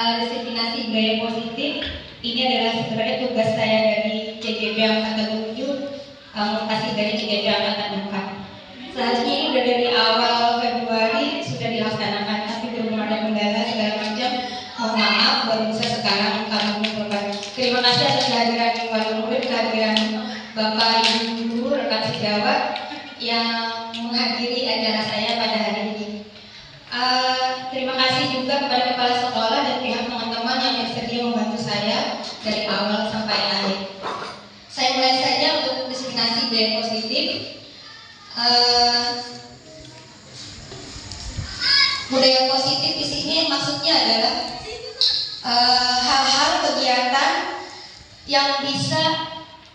Destinasi budaya positif ini adalah sebenarnya tugas saya dari CGP Angkatan 7, kasih dari CGP Angkatan 4. Seharusnya ini udah dari awal Februari sudah dilaksanakan, tapi belum ada kendala segala macam. Mohon maaf, baru bisa sekarang kami mencoba. Terima kasih atas kehadiran wali murid, kehadiran Bapak Ibu guru, rekan sejawat yang menghadiri acara saya pada hari ini. Terima kasih juga kepada kepala sekolah dan pihak teman-teman yang bersedia membantu saya dari awal sampai akhir. Saya mulai saja untuk destinasi budaya positif. Budaya positif di sini maksudnya adalah hal-hal kegiatan yang bisa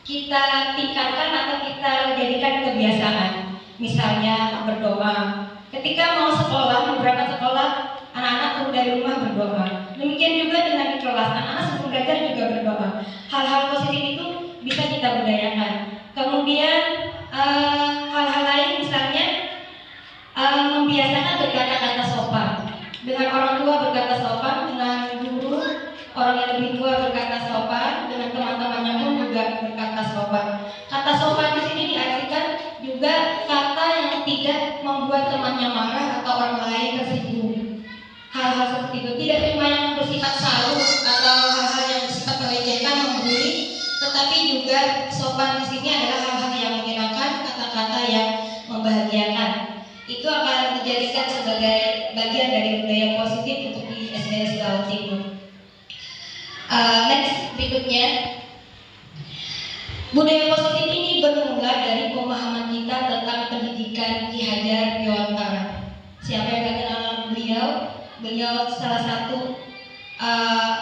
kita tingkatkan atau kita jadikan kebiasaan. Misalnya berdoa. Ketika mau sekolah, berangkat sekolah, anak-anak turun dari rumah berdoa. Demikian juga dengan di kelas, anak-anak sebelum belajar juga berdoa. Hal-hal positif itu bisa kita budayakan. Kemudian hal-hal lain misalnya membiasakan berkata-kata sopan. Dengan orang tua berkata sopan, dengan guru, orang yang lebih tua berkata sopan, dengan teman-temannya pun juga berkata sopan. Kata sopan di sini diartikan juga kata yang tidak membuat temannya marah atau orang lain tersinggung. Hal-hal seperti itu tidak cuma yang bersifat salut atau hal-hal yang bersifat melecehkan, membuli, tetapi juga sopan di sini adalah hal-hal yang menyenangkan, kata-kata yang membahagiakan. Itu akan dijadikan sebagai bagian dari budaya positif untuk di SDS Jawa Timur. Next, berikutnya, budaya positif ini bermula dari pemahaman kita tentang pendidikan Ki Hajar Dewantara. Siapa yang tidak kenal beliau? Beliau salah satu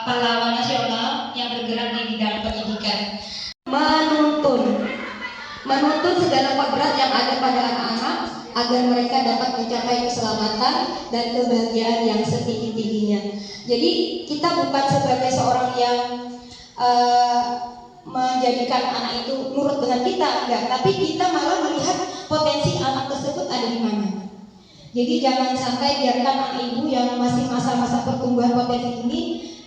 pahlawan nasional yang bergerak di bidang pendidikan. Menuntun segala kodrat yang ada pada anak-anak agar mereka dapat mencapai keselamatan dan kebahagiaan yang setinggi-tingginya. Jadi kita bukan sebagai seorang yang menjadikan anak itu nurut dengan kita, enggak, tapi kita malah melihat potensi anak tersebut ada di mana. Jadi jangan sampai biarkan anak ibu yang masih masa-masa pertumbuhan potensi ini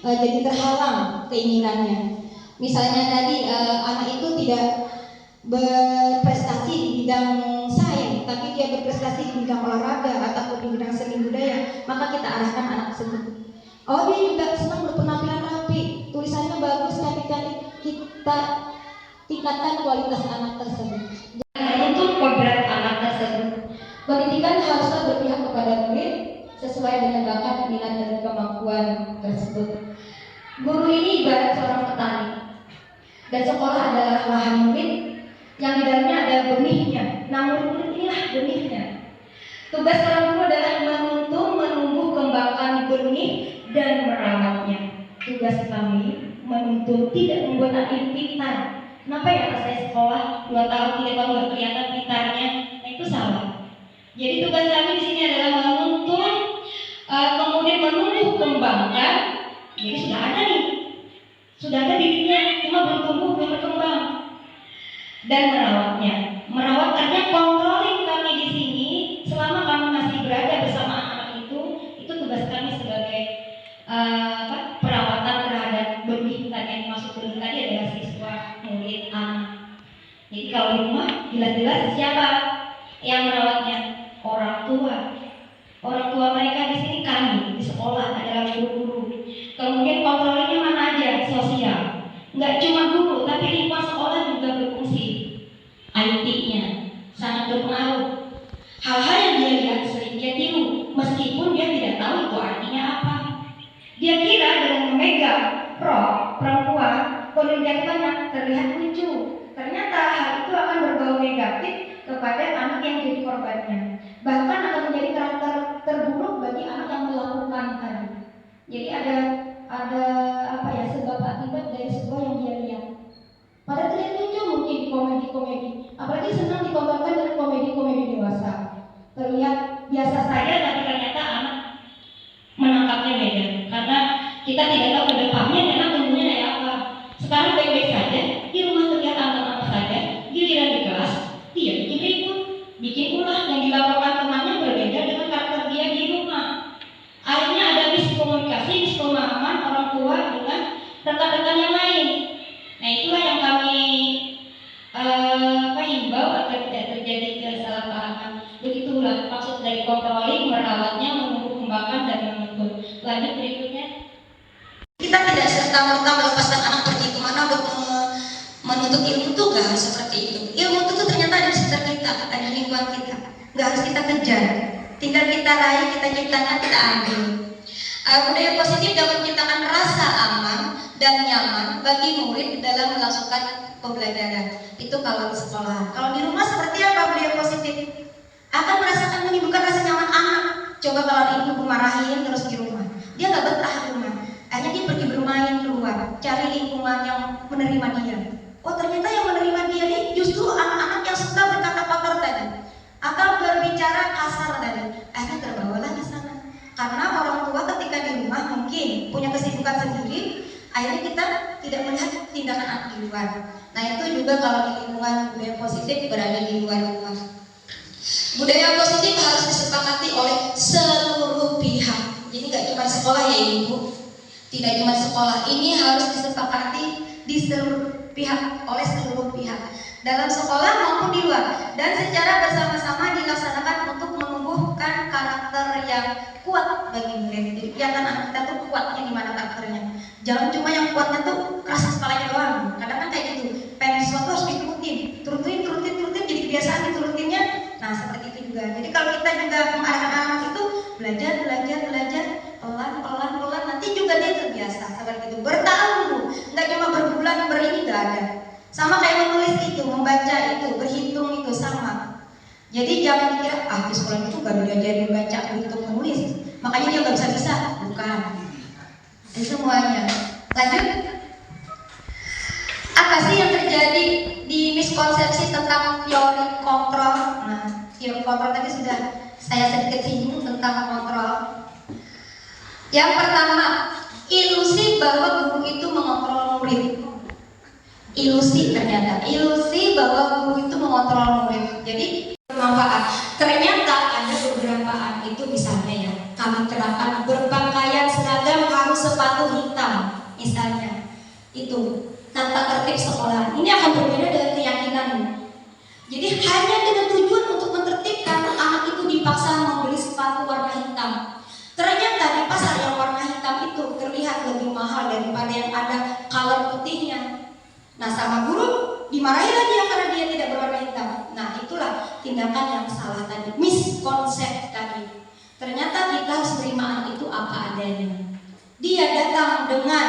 jadi terhalang keinginannya. Misalnya tadi anak itu tidak berprestasi di bidang sains, tapi dia berprestasi di bidang olahraga ataupun di bidang seni budaya, maka kita arahkan anak tersebut. Oh, dia juga senang berpenampilan rapi, tulisannya bagus, cantik-cantik. Kita tingkatkan kualitas anak tersebut. Untuk kodrat anak tersebut. Pendidikan haruslah berpihak kepada murid sesuai dengan bakat, minat, dan kemampuan tersebut. Guru ini ibarat seorang petani, dan sekolah adalah lahan murid yang di dalamnya ada benihnya. Nah, murid-murid inilah benihnya. Tugas seorang guru adalah menuntun, menumbuh, kembangkan benih dan merawatnya. Tugas kami menuntun, tidak membuat anak pintar. Kenapa ya pas saya sekolah 2 tahun 3 tahun nggak kelihatan pintarnya? Nah, itu salah. Jadi tugas kami di sini adalah menuntun, kemudian menumbuh, kembangkan. Jadi sudah ada bibitnya, cuma belum tumbuh, belum berkembang. Dan merawatnya. Merawat artinya controlling kami di sini selama kami masih berada bersama anak-anak itu tugas kami sebagai perawatan terhadap benih tadi yang dimaksud benih tadi adalah siswa, murid, anak. Jadi kalau di rumah jelas-jelas siapa yang merawatnya? Orang tua. Orang tua mereka di sini kami di sekolah adalah guru-guru. Kemudian kontrolnya mana aja? Sosial. Nggak cuma guru, tapi lingkungan sekolah juga berfungsi. IT-nya sangat berpengaruh. Hal-hal yang dia lihat sering dia tiru, meskipun dia tidak tahu itu artinya apa. Dia kira dengan memegang rok perempuan, pendidikannya terlihat lucu. Ternyata hal itu akan berbau negatif kepada anak yang jadi korbannya. Bahkan akan menjadi karakter terburuk bagi anak yang melakukan tadi. Jadi ada sebab akibat dari sebuah yang dia lihat. Padahal terlihat lucu mungkin di komedi-komedi, apalagi senang ditontonkan dengan komedi-komedi dewasa. Terlihat biasa saja, tapi ternyata anak menangkapnya beda. Karena kita tidak tahu ke depannya anak tumbuhnya kayak apa. Sekarang baik-baik saja, di rumah terlihat anak-anak saja, giliran di kelas dia bikin ribut, bikin ulah, yang dilaporkan temannya berbeda dengan karakter dia di rumah. Akhirnya ada miskomunikasi, mispemahaman, rekan-rekan yang lain. Nah itulah yang kami himbau agar tidak terjadi kesalahpahaman. Begitulah maksud dari controlling, merawatnya, menumbuh kembangkan dan menuntun. Lanjut berikutnya. Kita tidak serta-merta melepaskan anak pergi kemana untuk menuntut ilmu tuh gak harus seperti itu. Ilmu itu tuh ternyata ada di sekitar kita, ada di lingkungan kita. Gak harus kita kejar, tinggal kita raih, kita ciptakan, kita ambil. Budaya positif dapat menciptakan rasa aman dan nyaman bagi murid dalam melangsungkan pembelajaran. Itu kalau di sekolah. Kalau di rumah seperti apa budaya positif? Akan merasakan menimbulkan rasa nyaman anak. Coba kalau ibu marahin terus di rumah, dia nggak betah di rumah. Akhirnya dia pergi bermain keluar, cari lingkungan yang menerima dia. Oh ternyata yang menerima dia ini justru anak-anak yang suka berkata kotor tadi, akan berbicara kasar tadi. Akhirnya terbawalah di sana. Karena orang tua ketika di rumah mungkin punya kesibukan sendiri, akhirnya kita tidak melihat tindakan anak di luar. Nah itu juga kalau di lingkungan budaya positif berada di luar rumah. Budaya positif harus disepakati oleh seluruh pihak. Jadi nggak cuma sekolah ya ibu, tidak cuma sekolah, ini harus disepakati di seluruh pihak, oleh seluruh pihak dalam sekolah maupun di luar, dan secara bersama-sama dilaksanakan untuk menumbuhkan karakter yang kuat bagi murid. Jadi kelihatan anak kita tuh kuatnya di mana karakternya. Jangan cuma yang kuatnya tuh keras kepalanya doang. Kadang kan kayak gitu, pengen sesuatu harus turutin jadi kebiasaan diturutinnya. Nah seperti itu juga. Jadi kalau kita juga mengarahkan anak itu belajar pelan, nanti juga dia terbiasa seperti itu. Bertahun dulu, nggak cuma berbulan berini nggak ada. Sama kayak menulis itu, membaca itu, berhitung itu sama. Jadi jangan dikira di sekolah itu nggak diajarin baca, berhitung, menulis, makanya dia nggak bisa. Bukan. Itu semuanya. Lanjut. Apa sih yang terjadi di miskonsepsi tentang teori kontrol? Nah, teori kontrol tadi sudah saya sedikit singgung tentang kontrol. Yang pertama, ilusi bahwa guru itu mengontrol murid. Ilusi ternyata, ilusi bahwa guru itu mengontrol murid. Jadi bermanfaat. Ternyata ada beberapa itu misalnya ya, kami terapkan berpakaian seragam harus sepatu hitam, misalnya itu tata tertib sekolah. Ini akan berbeda dengan keyakinan. Jadi hanya dengan tujuan untuk menertibkan, anak itu dipaksa membeli sepatu warna hitam. Ternyata di pasar yang warna hitam itu terlihat lebih mahal daripada yang ada color putihnya. Nah sama guru dimarahi lagi ya karena dia tidak berwarna hitam. Nah itulah tindakan yang salah tadi, miskonsep tadi. Ternyata kita harus terima anak itu apa adanya. Dia datang dengan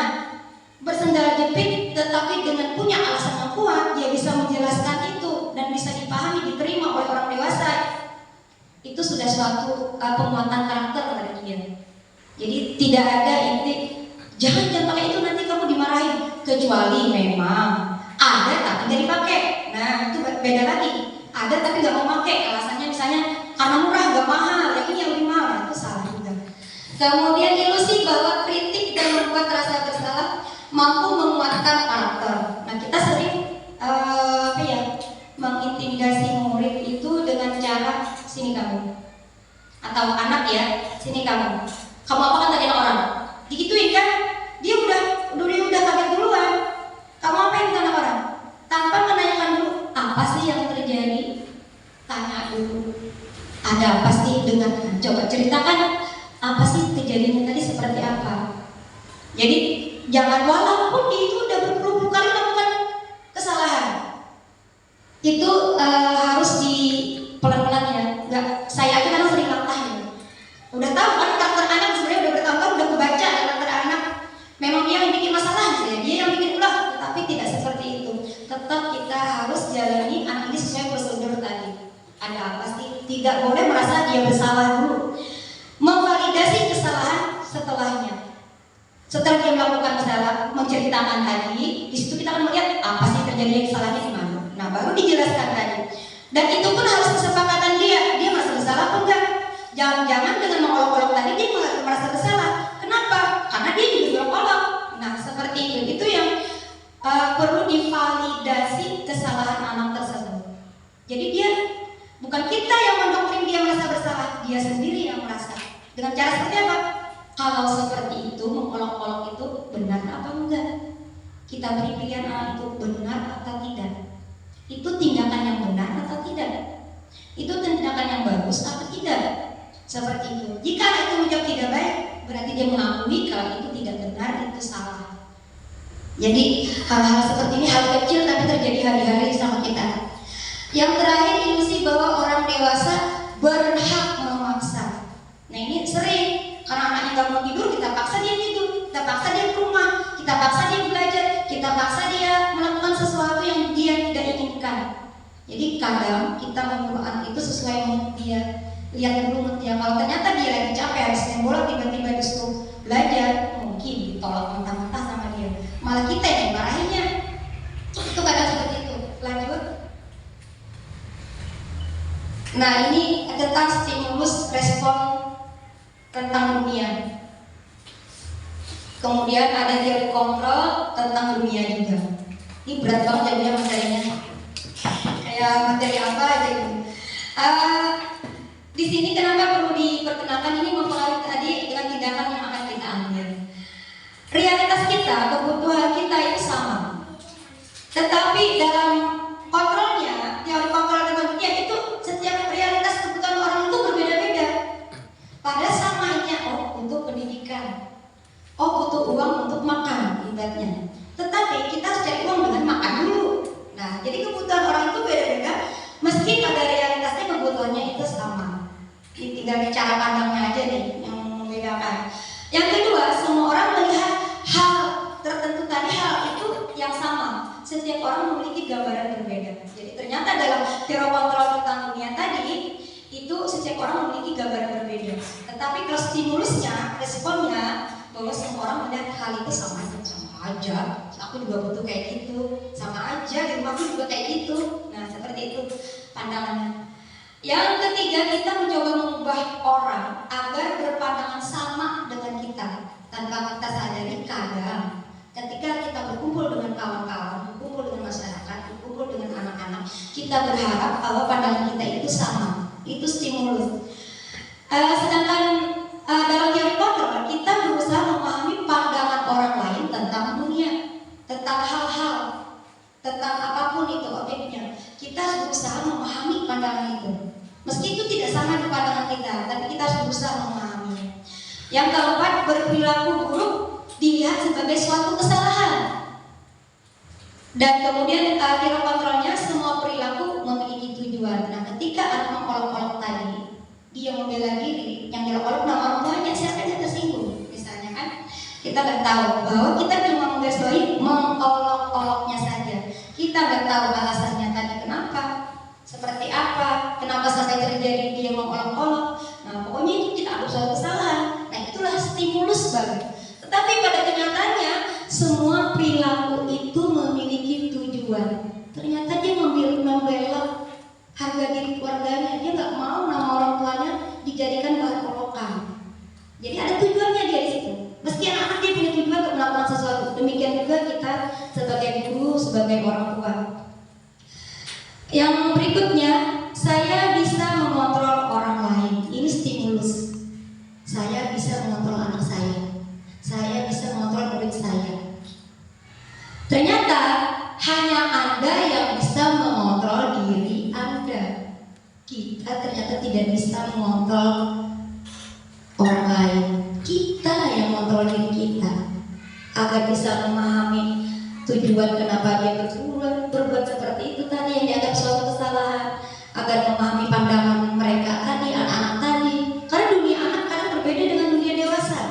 bersendal jepit, tetapi dengan punya alasan yang kuat, dia bisa menjelaskan itu dan bisa dipahami, diterima oleh orang dewasa. Itu sudah suatu penguatan karakter pada dia. Jadi tidak ada inti jangan pakai itu nanti kamu dimarahin, kecuali memang ada tapi nggak dipakai. Nah itu beda lagi. Ada tapi nggak mau pakai, alasannya misalnya karena murah nggak mahal, yang ini yang lebih mahal, itu salah juga. Kemudian ilusi bahwa kritik dan membuat rasa bersalah mampu menguatkan karakter. Nah kita sering mengintimidasi murid itu dengan cara sini kamu, atau anak ya, sini kamu apa kan tadi orang digituin kan, dia udah kaget duluan. Kamu apa yang anak orang tanpa menanyakan dulu apa sih yang terjadi. Tanya dulu, ada apa sih dengan, coba ceritakan apa sih kejadiannya tadi seperti apa. Jadi jangan walaupun dia itu udah berpuluh-puluh kali melakukan kesalahan, itu harus di pelan-pelan ya. Nggak, saya yakin anak sering latah ya. Udah tahu kan karakter anak sebenarnya udah bertahun-tahun udah kebaca karakter anak. Memang dia yang bikin masalah ya, dia yang bikin ulah, tapi tidak seperti itu. Tetap kita harus jalani anak ini sesuai prosedur tadi. Ada apa sih? Tidak boleh merasa dia bersalah dulu. Memvalidasi kesalahan setelahnya. Setelah dia melakukan salah, menceritakan tadi, di situ kita akan melihat apa sih terjadi kesalahannya di mana. Nah, baru dijelaskan tadi. Dan itu pun harus kesepakatan dia merasa bersalah atau enggak. Jangan-jangan dengan mengolok-olok tadi dia merasa bersalah. Kenapa? Karena dia juga berolok-olok. Nah, seperti itu. Itu yang perlu divalidasi kesalahan anak tersebut. Jadi dia bukan kita yang mendoktrin dia merasa bersalah, dia sendiri yang merasa. Dengan cara seperti apa? Kalau seperti itu, mengolok-olok itu benar apa enggak? kita beri pilihan anak itu benar atau tidak. Itu tindakan yang benar atau tidak? Itu tindakan yang bagus atau tidak? Seperti itu. Jika anak itu menjawab tidak baik, berarti dia mengakui kalau itu tidak benar, itu salah. Jadi hal-hal seperti ini hal kecil tapi terjadi hari-hari sama kita. Yang terakhir, ilusi bahwa orang dewasa berhak memaksa. Nah ini sering, karena anaknya gak mau tidur, kita paksa dia tidur, kita paksa dia ke rumah, kita paksa dia belajar, kita paksa dia melakukan sesuatu yang dia tidak inginkan. Jadi kadang kita menyuruh anak itu sesuai mood dia. Lihat dulu mood dia. Kalau ternyata dia lagi capek harus main bola, tiba-tiba disuruh belajar, mungkin ditolak mentah-mentah sama dia. Malah kita yang marahinnya. Itu kadang seperti itu. Lanjut. Nah ini tentang stimulus respon tentang dunia. Kemudian ada teori kontrol tentang dunia juga. Ini berat banget jadinya materinya. Kayak materi apa aja gitu. Di sini kenapa perlu diperkenalkan, ini mempengaruhi tadi dengan tindakan yang akan kita ambil. Realitas kita, kebutuhan kita itu sama. Tetapi dalam kontrolnya, teori kontrol dengan dunia itu setiap realitas kebutuhan orang itu berbeda-beda. Padahal samanya, oh untuk pendidikan, oh butuh uang untuk makan, ibaratnya. Tetapi kita harus cari uang dengan makan dulu. Nah, jadi kebutuhan orang itu beda-beda. Meski pada realitasnya kebutuhannya itu sama. Ini tinggal cara pandangnya aja nih yang membedakan. Yang kedua, semua orang melihat hal tertentu tadi, hal itu yang sama. Setiap orang memiliki gambaran berbeda. Jadi ternyata dalam teori kontrol tentang dunia tadi itu setiap orang memiliki gambaran berbeda. Tetapi kalau stimulusnya, responnya, bahwa semua orang melihat hal itu sama aja. Aku juga butuh kayak gitu, sama aja di rumahku juga kayak gitu. Nah seperti itu pandangannya. Yang ketiga, kita mencoba mengubah orang agar berpandangan sama dengan kita tanpa kita sadari. Kadang ketika kita berkumpul dengan kawan-kawan, berkumpul dengan masyarakat, berkumpul dengan anak-anak, kita berharap bahwa pandangan kita itu sama. Itu stimulus. Sedangkan dalam teori kontrol kita berusaha memahami pandangan orang lain tentang dunia, tentang hal-hal, tentang apapun itu objeknya. Kita harus berusaha memahami pandangan itu. Meski itu tidak sama di pandangan kita, tapi kita harus berusaha memahaminya. Yang keempat, berperilaku buruk dilihat sebagai suatu kesalahan. Dan kemudian teori kontrolnya, semua perilaku memiliki tujuan. Nah, ketika anak mengolok-olok tadi, dia membela diri, yang diolok-olok nama orang tuanya, siapa yang tersinggung? Misalnya kan, kita nggak tahu bahwa kita cuma menggarisbawahi mengolok-oloknya saja. Kita nggak tahu alasannya tadi kenapa, seperti apa, kenapa sampai terjadi dia mengolok-olok. Nah, pokoknya itu kita anggap suatu kesalahan. Nah, itulah stimulus baru. Tetapi pada kenyataannya, semua perilaku itu memiliki tujuan. Ternyata dia membela harga diri keluarganya. Dia nggak mau nama orang tuanya dijadikan bahan olokan. Jadi ada tujuannya dia di situ. Meski anak-anak dia punya tujuan untuk melakukan sesuatu. Demikian juga kita sebagai guru, sebagai orang tua. Yang berikutnya, saya bisa mengontrol orang lain. Ini stimulus. Saya bisa mengontrol anak saya. Saya bisa mengontrol murid saya. Ternyata hanya Anda yang bisa mengontrol diri Anda. Kita ternyata tidak bisa mengontrol orang lain. Kita yang mengontrol diri kita agar bisa memahami tujuan kenapa dia berbuat seperti itu tadi yang dianggap suatu kesalahan, agar memahami pandangan mereka tadi, anak-anak tadi. Karena dunia anak kadang berbeda dengan dunia dewasa.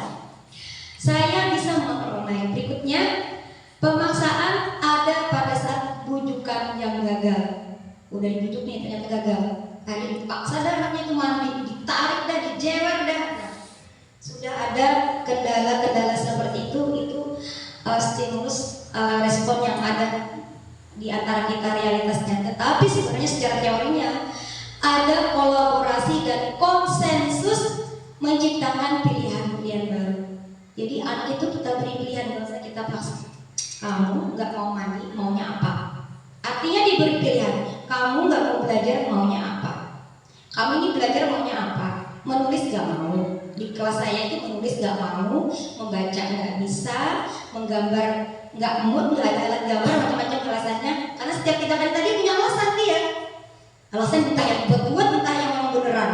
Saya bisa mengontrol. Nah, yang berikutnya, pemaksaan ada pada saat bujukan yang gagal. Udah dibujuk nih, ternyata gagal. Tadi dipaksa dah anaknya itu mandi, ditarik dah, dijewer dah. Sudah ada kendala-kendala seperti itu stimulus respon yang ada di antara kita realitasnya. Tetapi sebenarnya secara teorinya ada kolaborasi dan konsensus menciptakan pilihan-pilihan baru. Jadi anak itu kita beri pilihan, nggak usah kita paksa. Kamu nggak mau mandi, maunya apa? Artinya diberi pilihan. Kamu nggak mau belajar, maunya apa? Kamu ini belajar maunya apa? Menulis nggak mau? Di kelas saya itu menulis nggak mau, membaca nggak bisa, menggambar nggak mood, nggak ada alat gambar, macam-macam alasannya. Karena setiap kita tadi punya alasan dia. Alasan entah yang buat entah yang memang beneran.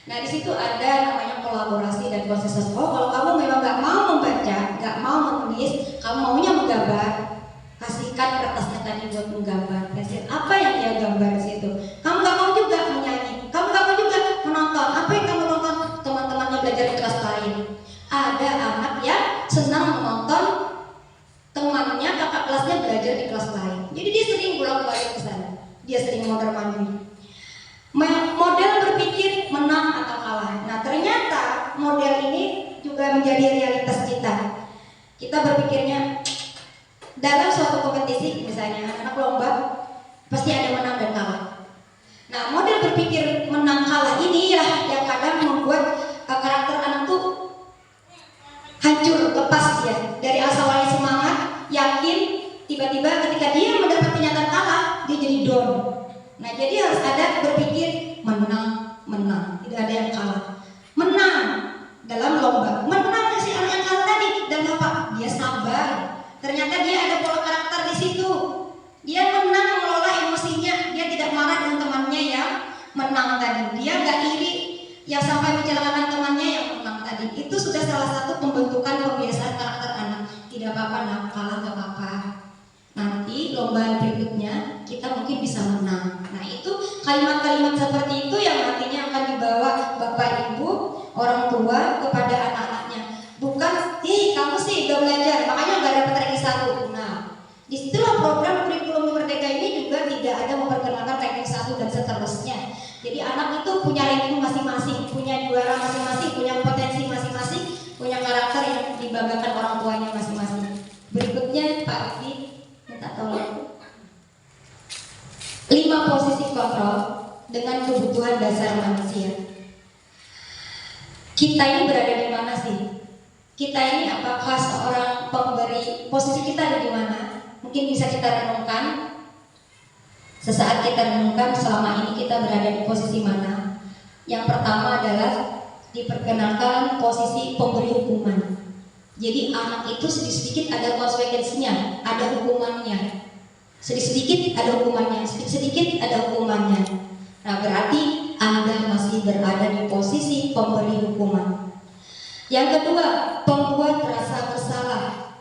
Nah di situ ada namanya kolaborasi dan konsensus. Oh kalau kamu memang nggak mau membaca, nggak mau menulis, kamu maunya menggambar, kasihkan kertasnya tadi buat menggambar. Pensil apa yang dia gambar di situ. Kamu nggak mau juga menyanyi, kamu nggak mau juga menonton. Apa yang kamu nonton? Teman-temannya belajar di kelas lain. Ada anak yang senang menonton temannya kakak kelasnya belajar di kelas lain. Jadi dia sering bolak-balik ke sana. Dia sering mondar-mandir. Model berpikir menang atau kalah. Nah ternyata model ini juga menjadi realitas kita. Kita berpikirnya dalam suatu kompetisi, misalnya anak lomba, pasti ada menang dan kalah. Nah model berpikir menang kalah ini ya yang kadang membuat karakter anak tuh hancur, lepas ya dari awalnya semangat, yakin, tiba-tiba ketika dia mendapat kenyataan kalah, dia jadi down. Nah jadi harus ada berpikir menang, tidak ada yang kalah. Menang dalam lomba, menang si anak yang kalah tadi dan apa? Dia sabar. Ternyata dia ada pola karakter di situ. Dia menang mengelola emosinya, dia tidak marah dengan temannya yang menang tadi. Dia nggak iri yang sampai mencelakakan temannya yang menang tadi. Itu sudah salah satu pembentukan pembiasaan karakter anak. Tidak apa-apa, nak kalah nggak apa-apa. Nanti lomba berikutnya kita mungkin bisa menang. Nah itu kalimat-kalimat seperti itu yang nantinya akan dibawa bapak ibu, orang tua kepada anak-anaknya. Bukan, kamu sih gak belajar, makanya gak dapat ranking 1. Nah, disitulah program kurikulum Merdeka ini juga tidak ada memperkenalkan ranking 1 dan seterusnya. Jadi anak itu punya ranking masing-masing, punya juara masing-masing, punya potensi masing-masing, punya karakter yang dibanggakan orang tuanya masing-masing. Berikutnya Pak Rudi, minta tolong. 5 posisi kontrol dengan kebutuhan dasar manusia. Kita ini berada di mana sih? Kita ini apakah seorang pemberi? Posisi kita ada di mana? Mungkin bisa kita renungkan. Sesaat kita renungkan selama ini kita berada di posisi mana. Yang pertama adalah diperkenalkan posisi pemberi hukuman. Jadi anak itu sedikit-sedikit ada konsekuensinya, ada hukumannya. Sedikit-sedikit ada hukumannya, sedikit-sedikit ada hukumannya. Nah berarti Anda masih berada di posisi pemberi hukuman. Yang kedua, pembuat rasa bersalah.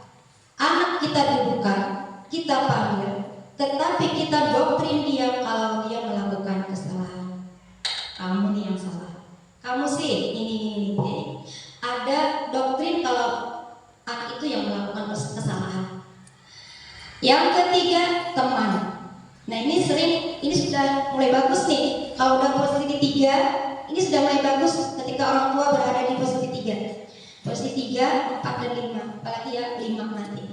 Anak kita dudukkan, kita panggil, tetapi kita doktrin dia kalau dia melakukan kesalahan. Kamu nih yang salah. Kamu sih ini. Ada doktrin kalau anak itu yang melakukan kesalahan. Yang ketiga, teman. Nah ini sudah mulai bagus nih. Kalau udah posisi 3, ini sudah mulai bagus ketika orang tua berada di posisi 3. Posisi 3, 4, dan 5. Apalagi ya 5 nanti.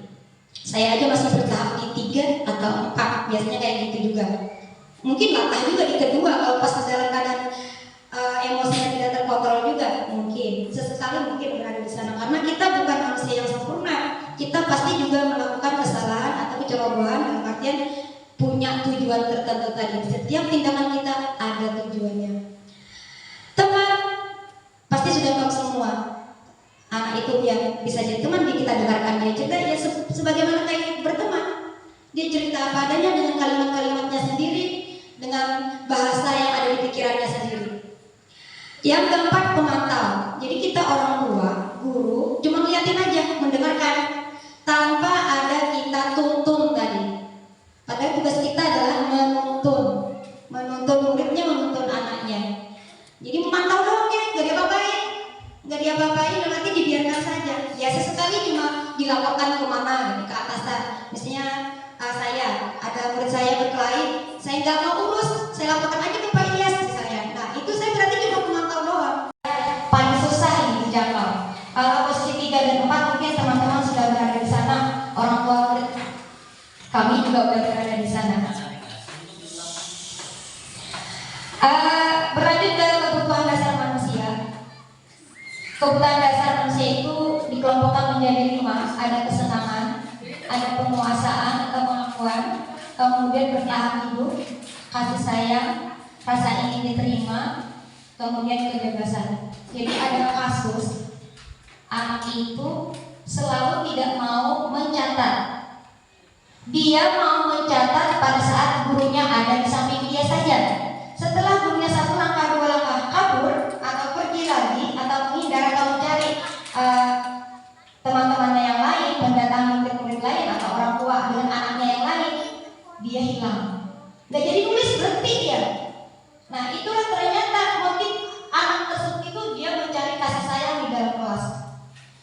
Saya aja masih bertahap di 3 atau 4. Biasanya kayak gitu juga. Mungkin latah juga di kedua kalau pas dalam keadaan emosinya tidak terkontrol juga. Mungkin sesekali mungkin berada di sana. Karena kita bukan manusia yang sempurna. Kita pasti juga melakukan kesalahan atau kecerobohan dalam artian punya tujuan tertentu tadi. Setiap tindakan kita ada tujuannya. Teman pasti sudah tahu semua. Anak itu yang bisa jadi teman, kita dengarkan dia cerita ya sebagaimana kayak berteman. Dia cerita apa adanya dengan kalimat-kalimatnya sendiri, dengan bahasa yang ada di pikirannya sendiri. Yang keempat, pemantau. Jadi kita orang tua, guru, cuma ngeliatin aja, mendengarkan tanpa ada kita tuntun tadi. Padahal tugas kita adalah menuntun muridnya, menuntun anaknya. Jadi memantau doang ya, nggak diapa-apain, nanti dibiarkan saja. Ya sesekali cuma dilaporkan kemana, ke atasan. Misalnya saya ada murid saya berkelahi, saya nggak mau urus, saya laporkan aja ke Pak Ilyas misalnya. Nah itu saya berarti cuma memantau doang. Paling susah ini dijangkau. Kalau posisi 3 dan 4 mungkin teman-teman sudah berada di sana, orang tua murid kami juga berada di sana. Berlanjut ke kebutuhan dasar manusia. Kebutuhan dasar manusia itu dikelompokkan menjadi 5. Ada kesenangan, ada penguasaan atau pengakuan, kemudian bertahan hidup, kasih sayang, rasa ingin diterima, kemudian kebebasan. Jadi ada kasus anak itu selalu tidak mau mencatat. Dia mau mencatat pada saat gurunya ada di samping dia saja. Setelah gurunya satu langkah dua langkah kabur atau pergi lagi atau menghindar atau mencari teman-temannya yang lain, mendatangi murid-murid lain atau orang tua dengan anaknya yang lain, dia hilang. Nggak jadi nulis, berhenti dia. Nah itulah ternyata motif anak tersebut itu dia mencari kasih sayang di dalam kelas.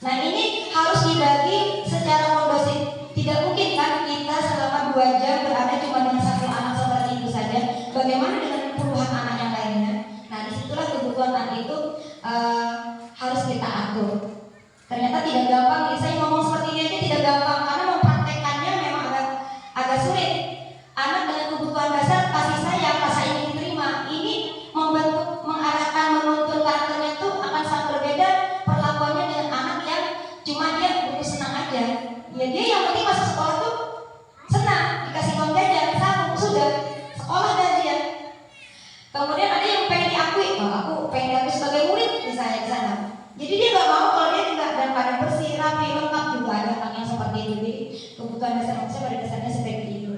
Nah ini harus dibagi secara kondusif. Tidak mungkin kan kita selama 2 jam berada cuma dengan satu anak seperti itu saja. Bagaimana dengan puluhan anak yang lainnya? Nah disitulah kebutuhan anak itu harus kita atur. Ternyata tidak gampang. Saya ngomong seperti ini aja tidak gampang karena mempraktekannya memang agak sulit. Anak dengan kebutuhan dasar kasih sayang, rasa ingin diterima, ini membentuk, mengarahkan, menuntun karakternya itu akan sangat berbeda perlakuannya dengan anak yang cuma dia butuh senang aja. Ya dia yang penting masuk sekolah tuh senang, dikasih uang jajan, satu sudah sekolah gajian. Kemudian ada yang pengen diakui, aku pengen diakui sebagai murid misalnya di sana. Jadi dia nggak mau kalau dia tidak dan pada bersih, rapi, lengkap juga ada anak yang seperti itu. Jadi kebutuhan dasar manusia pada dasarnya seperti itu.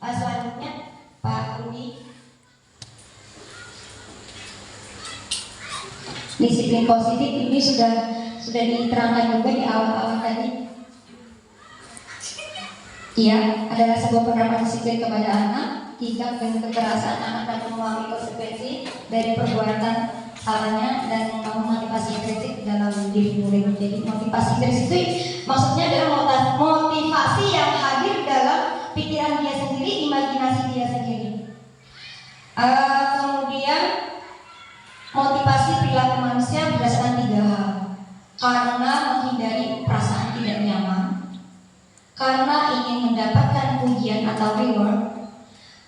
Selanjutnya Pak Rudi. Disiplin positif ini sudah diterangkan juga di awal-awal tadi. Iya, adalah sebuah penerapan disiplin kepada anak, jika dengan kekerasan anak dapat mengalami konsekuensi dari perbuatan salahnya dan membangun motivasi intrinsik dalam diri murid. Jadi motivasi intrinsik itu maksudnya adalah motivasi yang hadir dalam pikiran dia sendiri, imajinasi dia sendiri. Kemudian motivasi perilaku manusia berdasarkan 3 hal. Karena menghindari perasaan tidak nyaman, karena ingin mendapatkan pujian atau reward,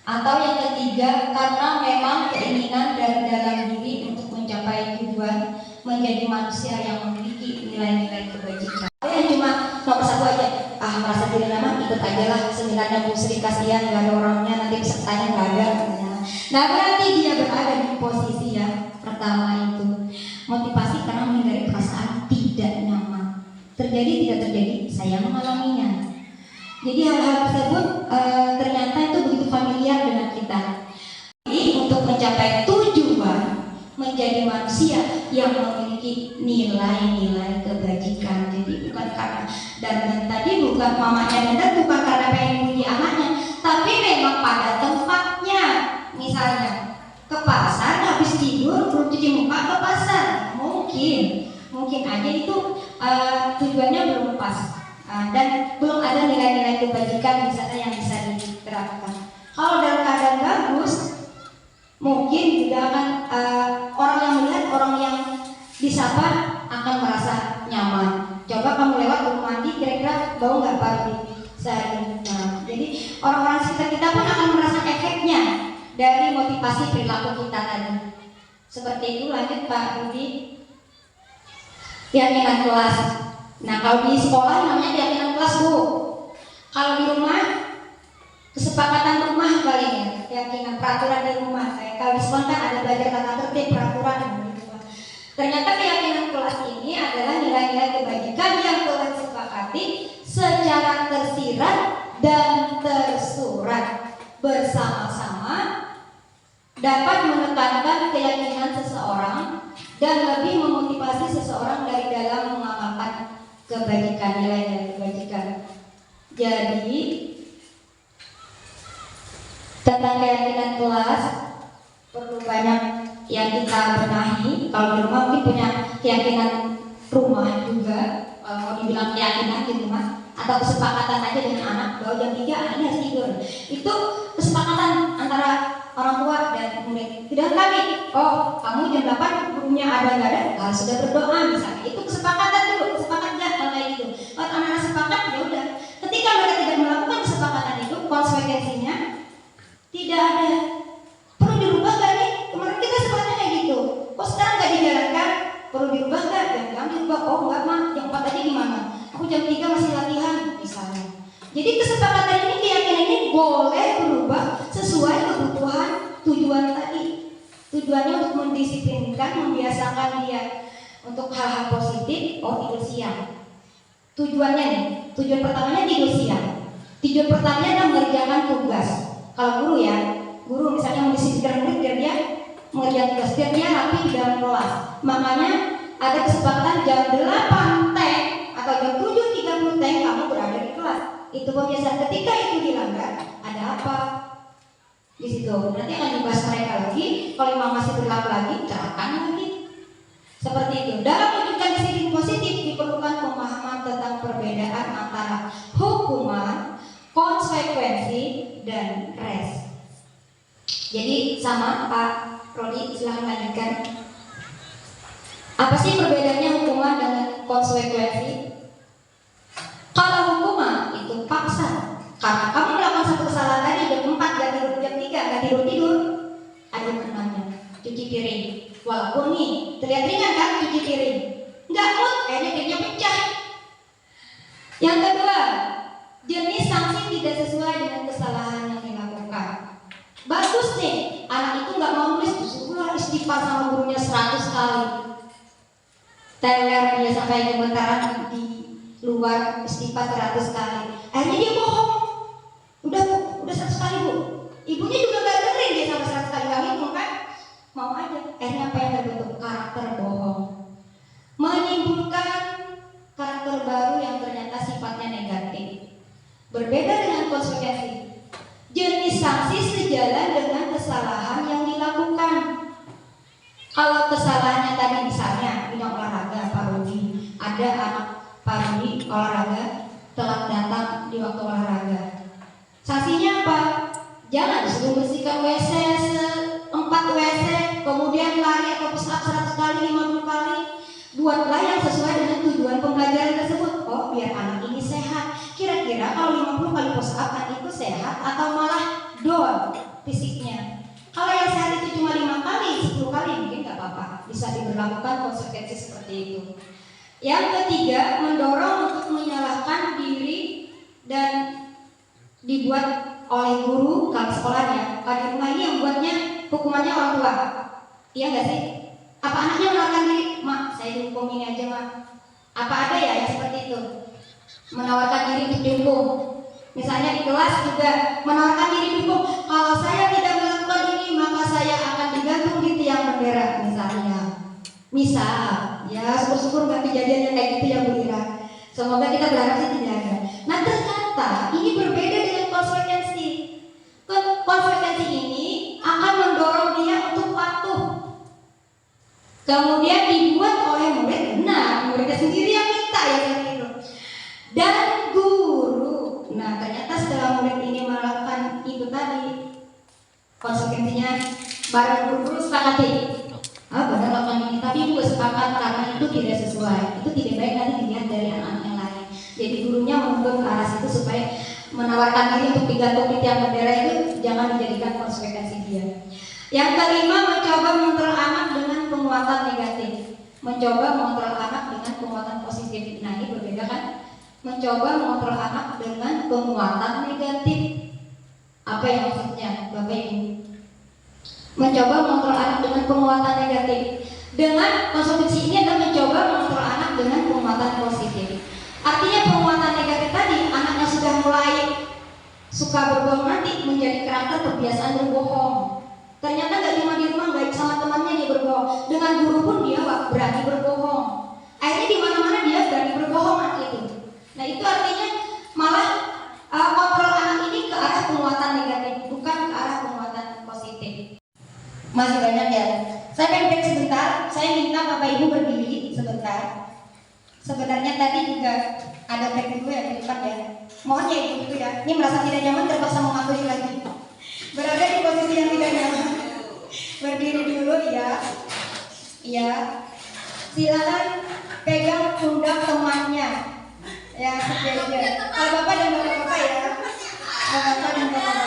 atau yang ketiga karena memang keinginan dari dalam diri untuk mencapai tujuan menjadi manusia yang memiliki nilai-nilai kebajikan. Yang cuma nomor 1 aja, merasa diri nyaman, ikut aja lah seminarnya Bu Sri, kasihan nggak ada orangnya, nanti pesertanya nggak ada. Nah berarti dia berada di posisi yang pertama itu motivasi karena menghindari perasaan tidak nyaman. Terjadi tidak terjadi, saya mengalaminya. Jadi hal-hal tersebut ternyata itu begitu familiar dengan kita. Jadi untuk mencapai tujuan menjadi manusia yang memiliki nilai-nilai kebajikan. Jadi bukan karena dan tadi bukan mamanya dan bukan karena pengen puji anaknya, tapi memang pada tempatnya. Misalnya ke pasar habis tidur belum cuci muka ke pasar, mungkin aja itu tujuannya belum pas. Dan belum ada nilai-nilai kebajikan misalnya yang bisa diterapkan. Kalau dalam keadaan bagus, mungkin juga akan orang yang melihat, orang yang disapa akan merasa nyaman. Coba kamu lewat rumah mandi, kira-kira bau nggak Pak Rudi? Jadi orang-orang sekitar kita pun akan merasa efeknya dari motivasi perilaku kita tadi. Seperti itu. Lanjut Pak Rudi. Keyakinan kelas. Nah kalau di sekolah namanya keyakinan kelas Bu. Kalau di rumah kesepakatan rumah kali ya, keyakinan peraturan di rumah. Kalau di sekolah kan ada belajar tata tertib, peraturan di rumah. Ternyata keyakinan kelas ini adalah nilai-nilai kebajikan yang telah disepakati secara tersirat dan tersurat bersama-sama, dapat menekankan keyakinan seseorang dan lebih memotivasi seseorang dari dalam mengamalkan kebajikan, nilai-nilai kebajikan. Jadi tentang keyakinan kelas perlu banyak yang kita benahi. Kalau di rumah mungkin punya keyakinan rumah juga, mau dibilang keyakinan di rumah atau kesepakatan aja dengan anak bahwa jam 3 anaknya harus tidur. Itu kesepakatan antara orang tua dan murid. Tidak kami, kamu jam 8 gurunya ada nggak ada, sudah berdoa misalnya. Itu kesepakatan dulu, sepakat nggak kalau kayak gitu. Kalau anak-anak sepakat ya udah. Ketika mereka tidak melakukan kesepakatan itu, konsekuensinya tidak ada. Perlu dirubah nggak nih? Kemarin kita sepakatnya kayak gitu. Kok sekarang nggak dijalankan? Perlu dirubah nggak? Jangan dirubah. Enggak mah, yang 4 aja gimana? Aku jam 3 masih latihan misalnya. Jadi kesepakatan ini, keyakinan ini boleh berubah sesuai kebutuhan tujuan tadi. tujuannya untuk mendisiplinkan, membiasakan dia untuk hal-hal positif. Oh, tidur siang. Tujuannya nih, tujuan pertamanya tidur siang. Tujuan pertamanya adalah mengerjakan tugas. Kalau guru ya, guru misalnya mendisiplinkan murid biar dia mengerjakan tugas, biar dia rapi di dalam kelas. Makanya ada kesepakatan jam 8 teng atau jam 7.30 teng kamu berada di kelas. Itu pembiasaan. Ketika itu dilanggar, ada apa? Di situ nanti akan dibahas mereka lagi. Kalau memang masih berlaku lagi, terapkan lagi. Seperti itu. Dalam mewujudkan disiplin positif diperlukan pemahaman tentang perbedaan antara hukuman, konsekuensi, dan res. Jadi sama Pak Rodi, silahkan lanjutkan. Apa sih perbedaannya hukuman dengan konsekuensi? Kalau hukuman itu paksa, karena kamu melakukan satu kesalahan tadi jam 4 gak tidur, jam 3 gak tidur, ada hukumannya, cuci piring. Walaupun nih terlihat ringan kan cuci piring, nggak mood, akhirnya piringnya pecah. Yang kedua, jenis sanksi tidak sesuai dengan kesalahan yang dilakukan. Bagus nih, anak itu nggak mau nulis, disuruh istighfar sama gurunya 100 kali. Teler dia sampai gemetaran di luar, istighfar 100 kali. Akhirnya dia bohong. Udah 100 kali bu. Ibunya juga nggak dengerin dia sampai 100 kali kali itu kan. Mau aja. Akhirnya apa yang terbentuk? Karakter bohong. Menimbulkan karakter baru yang ternyata sifatnya negatif. Berbeda dengan konsekuensi. Jenis sanksi sejalan dengan kesalahan yang dilakukan. Kalau kesalahannya tadi misalnya bidang olahraga Pak Rudi, ada anak Pak Rudi olahraga telat datang di waktu olahraga. Sanksinya apa? Jangan disuruh bersihkan WC 4 WC, kemudian lari atau push up 100 kali, 50 kali. Buatlah yang sesuai dengan tujuan pembelajaran tersebut. Oh, biar anak ini sehat. Kira-kira kalau 50 kali push up anak itu sehat atau malah down fisiknya? Kalau yang sehat itu cuma 5 kali, 10 kali mungkin gak apa-apa. Bisa diberlakukan konsekuensi seperti itu. Yang ketiga, mendorong untuk menyalahkan diri dan dibuat oleh guru kalau sekolahnya. Kalau di rumah ini yang buatnya hukumannya orang tua. Iya gak sih? Apa anaknya menawarkan diri? Mak, saya dihukum ini aja mak. Apa ada ya yang seperti itu? Menawarkan diri untuk dihukum. Misalnya di kelas juga menawarkan diri dihukum. Kalau saya tidak melakukan ini maka saya akan digantung di tiang bendera misalnya. Misal, ya syukur-syukur gak kejadian yang kayak gitu ya Bu Ira. Semoga kita berharap sih tidak ada. Nah ternyata ini berbeda dengan konsekuensi. Konsekuensi ini akan mendorong dia untuk patuh. Kemudian dibuat oleh murid, benar muridnya sendiri yang minta ya seperti itu. Dan guru. Nah ternyata setelah murid ini melakukan itu tadi, konsekuensinya bareng guru-guru sepakati. Benar lakukan ini, tapi ibu sepakat karena itu tidak sesuai. Itu tidak baik nanti dilihat dari anak-anak yang lain. Jadi gurunya menuntut ke arah situ supaya menawarkan diri untuk digantung di tiang bendera itu jangan dijadikan konsekuensi dia. Yang kelima, mencoba mengontrol anak dengan penguatan negatif. Mencoba mengontrol anak dengan penguatan positif. Nah ini berbeda kan? Mencoba mengontrol anak dengan penguatan negatif. Apa yang maksudnya Bapak Ibu? Mencoba mengontrol anak dengan penguatan negatif. Dengan konsumsi ini adalah mencoba mengontrol anak dengan penguatan positif. Artinya penguatan negatif tadi, anaknya sudah mulai suka berbohong nanti menjadi karakter kebiasaan berbohong. Ternyata gak cuma di rumah, gak sama temannya dia berbohong. Dengan guru pun dia berani berbohong. Akhirnya di mana-mana dia berani berbohong anak itu. Nah itu artinya malah kontrol anak ini ke arah penguatan negatif, bukan ke arah penguatan positif. Masih banyak ya. Saya pengen break sebentar. Saya minta Bapak Ibu berdiri sebentar. Sebenarnya tadi juga ada break dulu ya di depan ya. Mohon ya Ibu dulu ya. Ini merasa tidak nyaman terpaksa mengakui lagi. Berada di posisi yang tidak nyaman. Berdiri dulu ya. Iya. Silakan pegang pundak temannya. Ya, sejajar. Kalau Bapak dan Bapak ya. Bapak dan Bapak.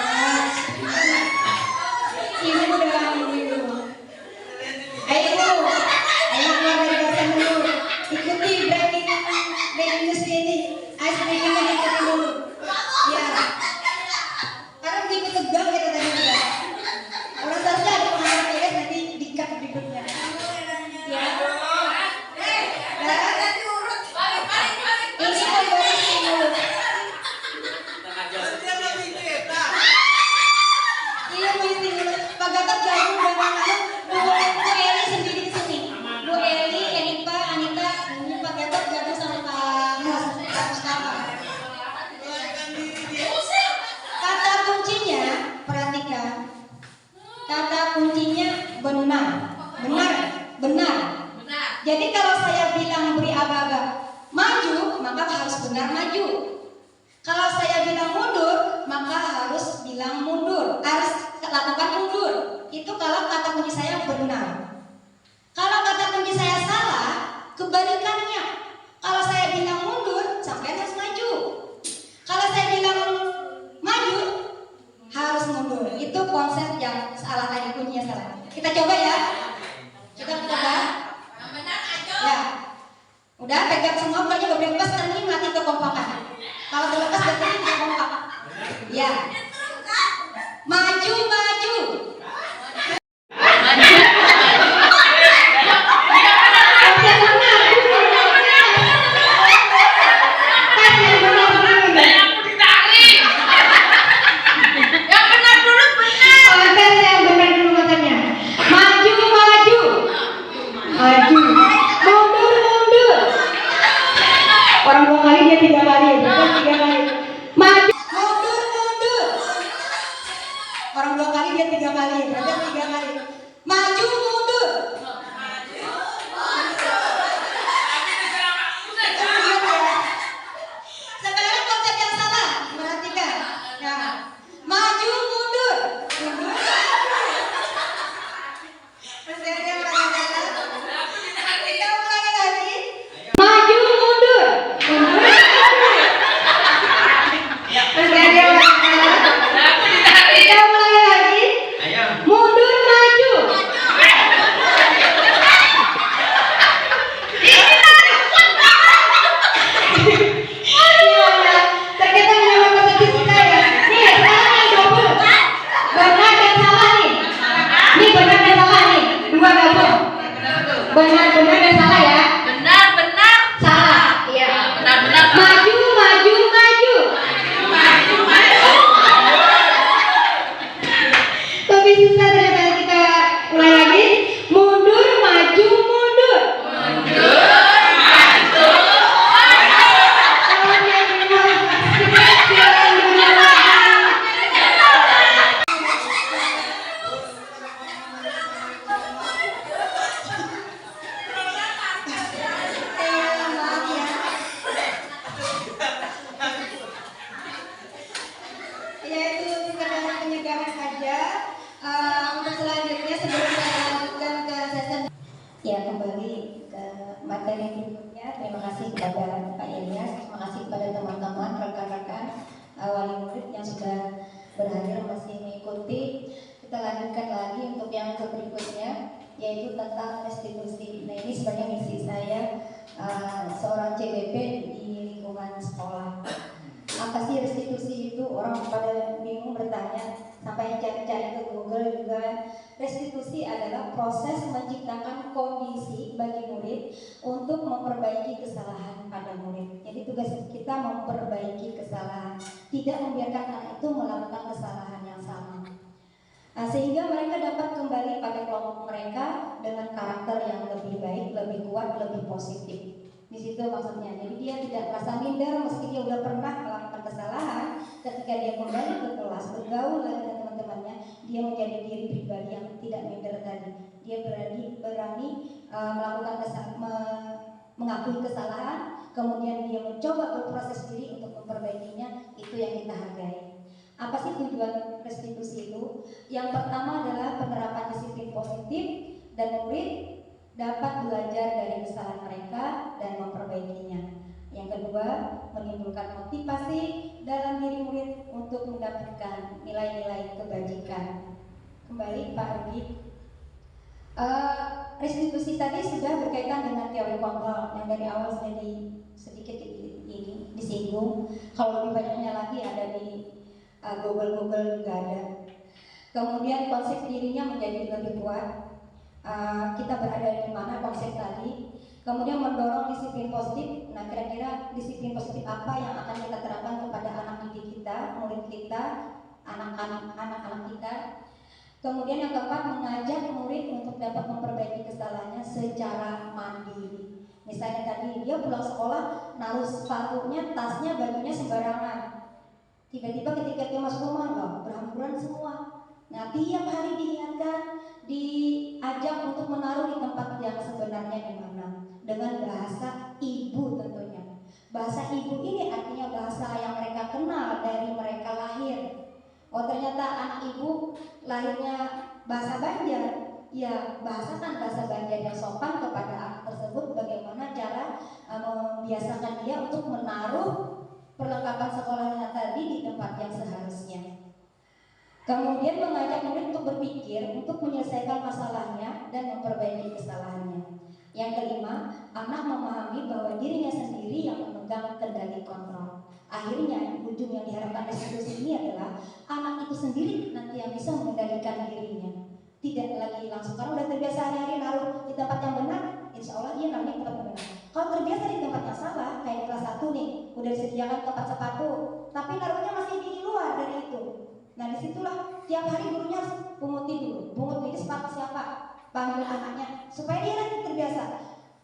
Ibu udah dulu. Ayo Bu, ayo keluar dari dosen dulu. Ikuti breaking news ini. Ice breaking ini ikuti dulu. Ya. Karena begitu tegang kita tadi juga. Kalau saja ada pengaruh ya nanti bilang mundur, harus lakukan mundur. Itu kalau kata kunci saya benar. Kalau kata kunci saya salah, kebalikannya. Kalau saya bilang mundur, sampai harus maju. Kalau saya bilang maju, harus mundur. Itu konsep yang salah tadi, kuncinya salah. Kita coba ya. Kita coba. Ya. Udah pegang semua, pokoknya bebas ini mati kekompakan. Kalau terlepas berarti tidak kompak. Ya. Maju, maju. Orang 2 kali dia 3 kali, bukan 3 kali. Maju, Mundur, mundur. Orang 2 kali dia 3 kali, berarti 3 kali. Maju, mundur. Sekarang konsep yang salah, perhatikan. Ya. Maju, mundur. Mundur. Masih ada yang lagi. Kita ulangi lagi. maju, mundur. Masih ada yang kita mulai lagi. Mundur, maju. Gimana? Ternyata memang kata kita ya. Nih, sekarang yang double. Benar dan salah nih. Nih benar dan salah nih. 2 double. Benar dan salah ya. Salah. Iya. Maju, maju, maju. Lebih susah ternyata. Kita mulai lagi. Mundur, maju, mundur. Oke, terima kasih. Silakan duduk lagi. Maaf ya. Yaitu sekedar penyegaran aja. Untuk selanjutnya sebelum saya lanjutkan ke sesi ya, kembali ke materi berikutnya. Terima kasih kepada Pak Ilyas, terima kasih kepada teman-teman rekan-rekan wali murid yang sudah berhadir masih mengikuti. Kita lanjutkan lagi untuk yang berikutnya, yaitu tentang restitusi. Nah, ini sebenarnya misi saya seorang CBP di lingkungan sekolah. Apa sih restitusi itu? Orang pada bingung bertanya, sampai cari-cari ke Google juga. Restitusi adalah proses menciptakan kondisi bagi murid untuk memperbaiki kesalahan pada murid. Jadi tugas kita memperbaiki kesalahan, tidak membiarkan anak itu melakukan kesalahan yang sama. Nah, sehingga mereka dapat kembali pada kelompok mereka dengan karakter yang lebih baik, lebih kuat, lebih positif. Di situ maksudnya. Jadi dia tidak merasa minder meski dia sudah pernah melakukan kesalahan. Ketika dia kembali ke kelas, bergaul lagi dengan teman-temannya, dia menjadi diri pribadi yang tidak minder tadi. Dia berani melakukan mengakui kesalahan, kemudian dia mencoba berproses diri untuk memperbaikinya. Itu yang kita hargai. Apa sih tujuan restitusi itu? Yang pertama adalah penerapan disiplin positif dan murid dapat belajar dari kesalahan mereka dan memperbaikinya. Yang kedua, menimbulkan motivasi dalam diri murid untuk mendapatkan nilai-nilai kebajikan. Kembali Pak Rugi. Restitusi tadi sudah berkaitan dengan teori kontrol yang dari awal sudah sedikit ini disinggung. Kalau lebih banyaknya lagi ada di Google juga ada. Kemudian konsep dirinya menjadi lebih kuat. Kita berada di mana konsep tadi, kemudian mendorong disiplin positif. Nah, kira-kira disiplin positif apa yang akan kita terapkan kepada anak didik kita, murid kita, anak-anak kita. Kemudian yang keempat, mengajak murid untuk dapat memperbaiki kesalahannya secara mandiri. Misalnya tadi dia pulang sekolah, naruh sepatunya, tasnya, bajunya sembarangan. Tiba-tiba ketika dia masuk rumah, loh, berhamburan semua. Nah, tiap hari diingatkan, diajak untuk menaruh di tempat yang sebenarnya di mana, dengan bahasa ibu tentunya. Bahasa ibu ini artinya bahasa yang mereka kenal dari mereka lahir. Oh, ternyata lahirnya bahasa Banjar, ya bahasakan bahasa Banjar yang sopan kepada anak tersebut, bagaimana cara membiasakan dia untuk menaruh perlengkapan sekolahnya tadi di tempat yang seharusnya. Kemudian mengajak murid untuk berpikir, untuk menyelesaikan masalahnya dan memperbaiki kesalahannya. Yang kelima, anak memahami bahwa dirinya sendiri yang memegang kendali kontrol. Akhirnya, ujung yang diharapkan restitusi ini adalah anak itu sendiri nanti yang bisa mengendalikan dirinya. Tidak lagi langsung, karena udah terbiasa hari-hari naruh di tempat yang benar, insya Allah dia naruh di tempat yang benar. Kalau terbiasa di tempat yang salah, kayak di kelas 1 nih, udah disediakan tempat sepatu, tapi naruhnya masih di luar dari itu. Nah disitulah tiap hari gurunya harus pungutin dulu, pungut ini sepatu siapa, panggil anaknya, supaya dia nanti terbiasa.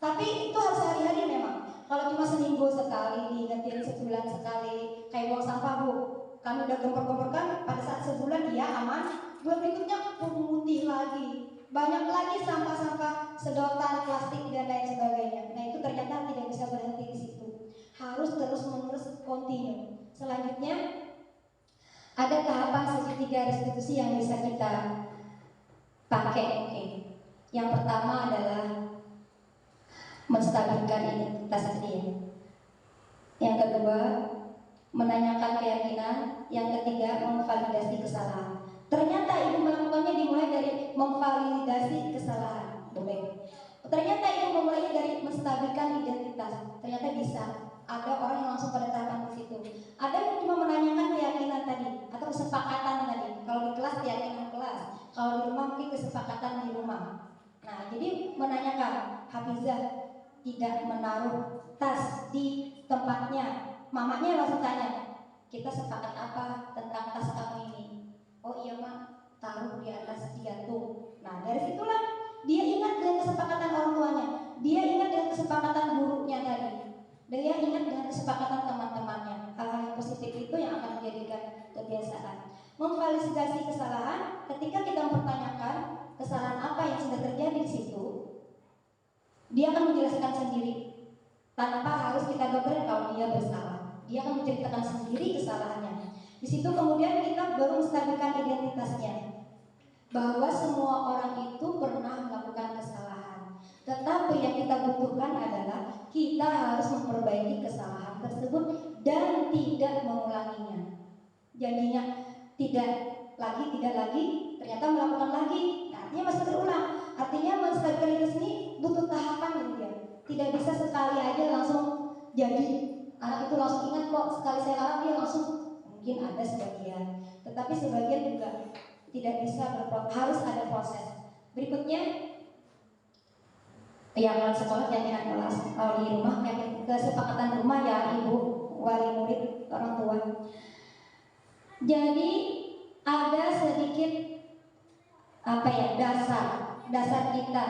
Tapi itu harus hari-hari memang. Kalau cuma seminggu sekali, diingetin sebulan sekali, kayak buang sampah bu, kami udah gempur-gemburkan, pada saat sebulan dia aman, bulan berikutnya putih lagi, banyak lagi sampah-sampah, sedotan, plastik dan lain sebagainya. Nah itu ternyata tidak bisa berhenti di situ, harus terus-menerus continue. Selanjutnya ada tahapan segitiga restitusi yang bisa kita pakai mungkin. Yang pertama adalah menstabilkan identitas dia. Yang kedua, menanyakan keyakinan. Yang ketiga, memvalidasi kesalahan. Ternyata ibu melakukannya dimulai dari memvalidasi kesalahan. Boleh. Ternyata ibu memulainya dari menstabilkan identitas. Ternyata bisa. Ada orang yang langsung pada tahapan di situ. Ada yang cuma menanyakan keyakinan tadi atau kesepakatan tadi. Kalau di kelas keyakinan kelas, kalau di rumah mungkin kesepakatan di rumah. Nah, jadi menanyakan, Hafizah tidak menaruh tas di tempatnya. Mamanya langsung tanya, kita sepakat apa tentang tas kamu ini? Oh iya mak, taruh di atas digantung. Nah dari situlah dia ingat dengan kesepakatan orang tuanya, dia ingat dengan kesepakatan gurunya tadi, dia ingat dengan kesepakatan teman-temannya. Hal-hal yang positif itu yang akan menjadikan kebiasaan. Memvalidasi kesalahan, ketika kita mempertanyakan kesalahan apa yang sudah terjadi di situ, dia akan menjelaskan sendiri tanpa harus kita doktrin kalau dia bersalah. Dia akan menceritakan sendiri kesalahannya. Di situ kemudian kita baru menstabilkan identitasnya, bahwa semua orang itu pernah melakukan kesalahan. Tetapi yang kita butuhkan adalah kita harus memperbaiki kesalahan tersebut dan tidak mengulanginya. Jadinya tidak lagi, ternyata melakukan lagi. Nah, artinya masih terulang. Artinya menstabilkan diri ini butuh tahapan gitu ya. Tidak bisa sekali aja langsung jadi. Anak itu langsung ingat kok, sekali saya larang dia langsung, mungkin ada sebagian, tetapi sebagian juga tidak bisa harus ada proses. Berikutnya, ya kalau sekolah keyakinan kelas, kalau di rumah kesepakatan rumah ya ibu, wali murid, orang tua. Jadi ada sedikit dasar kita.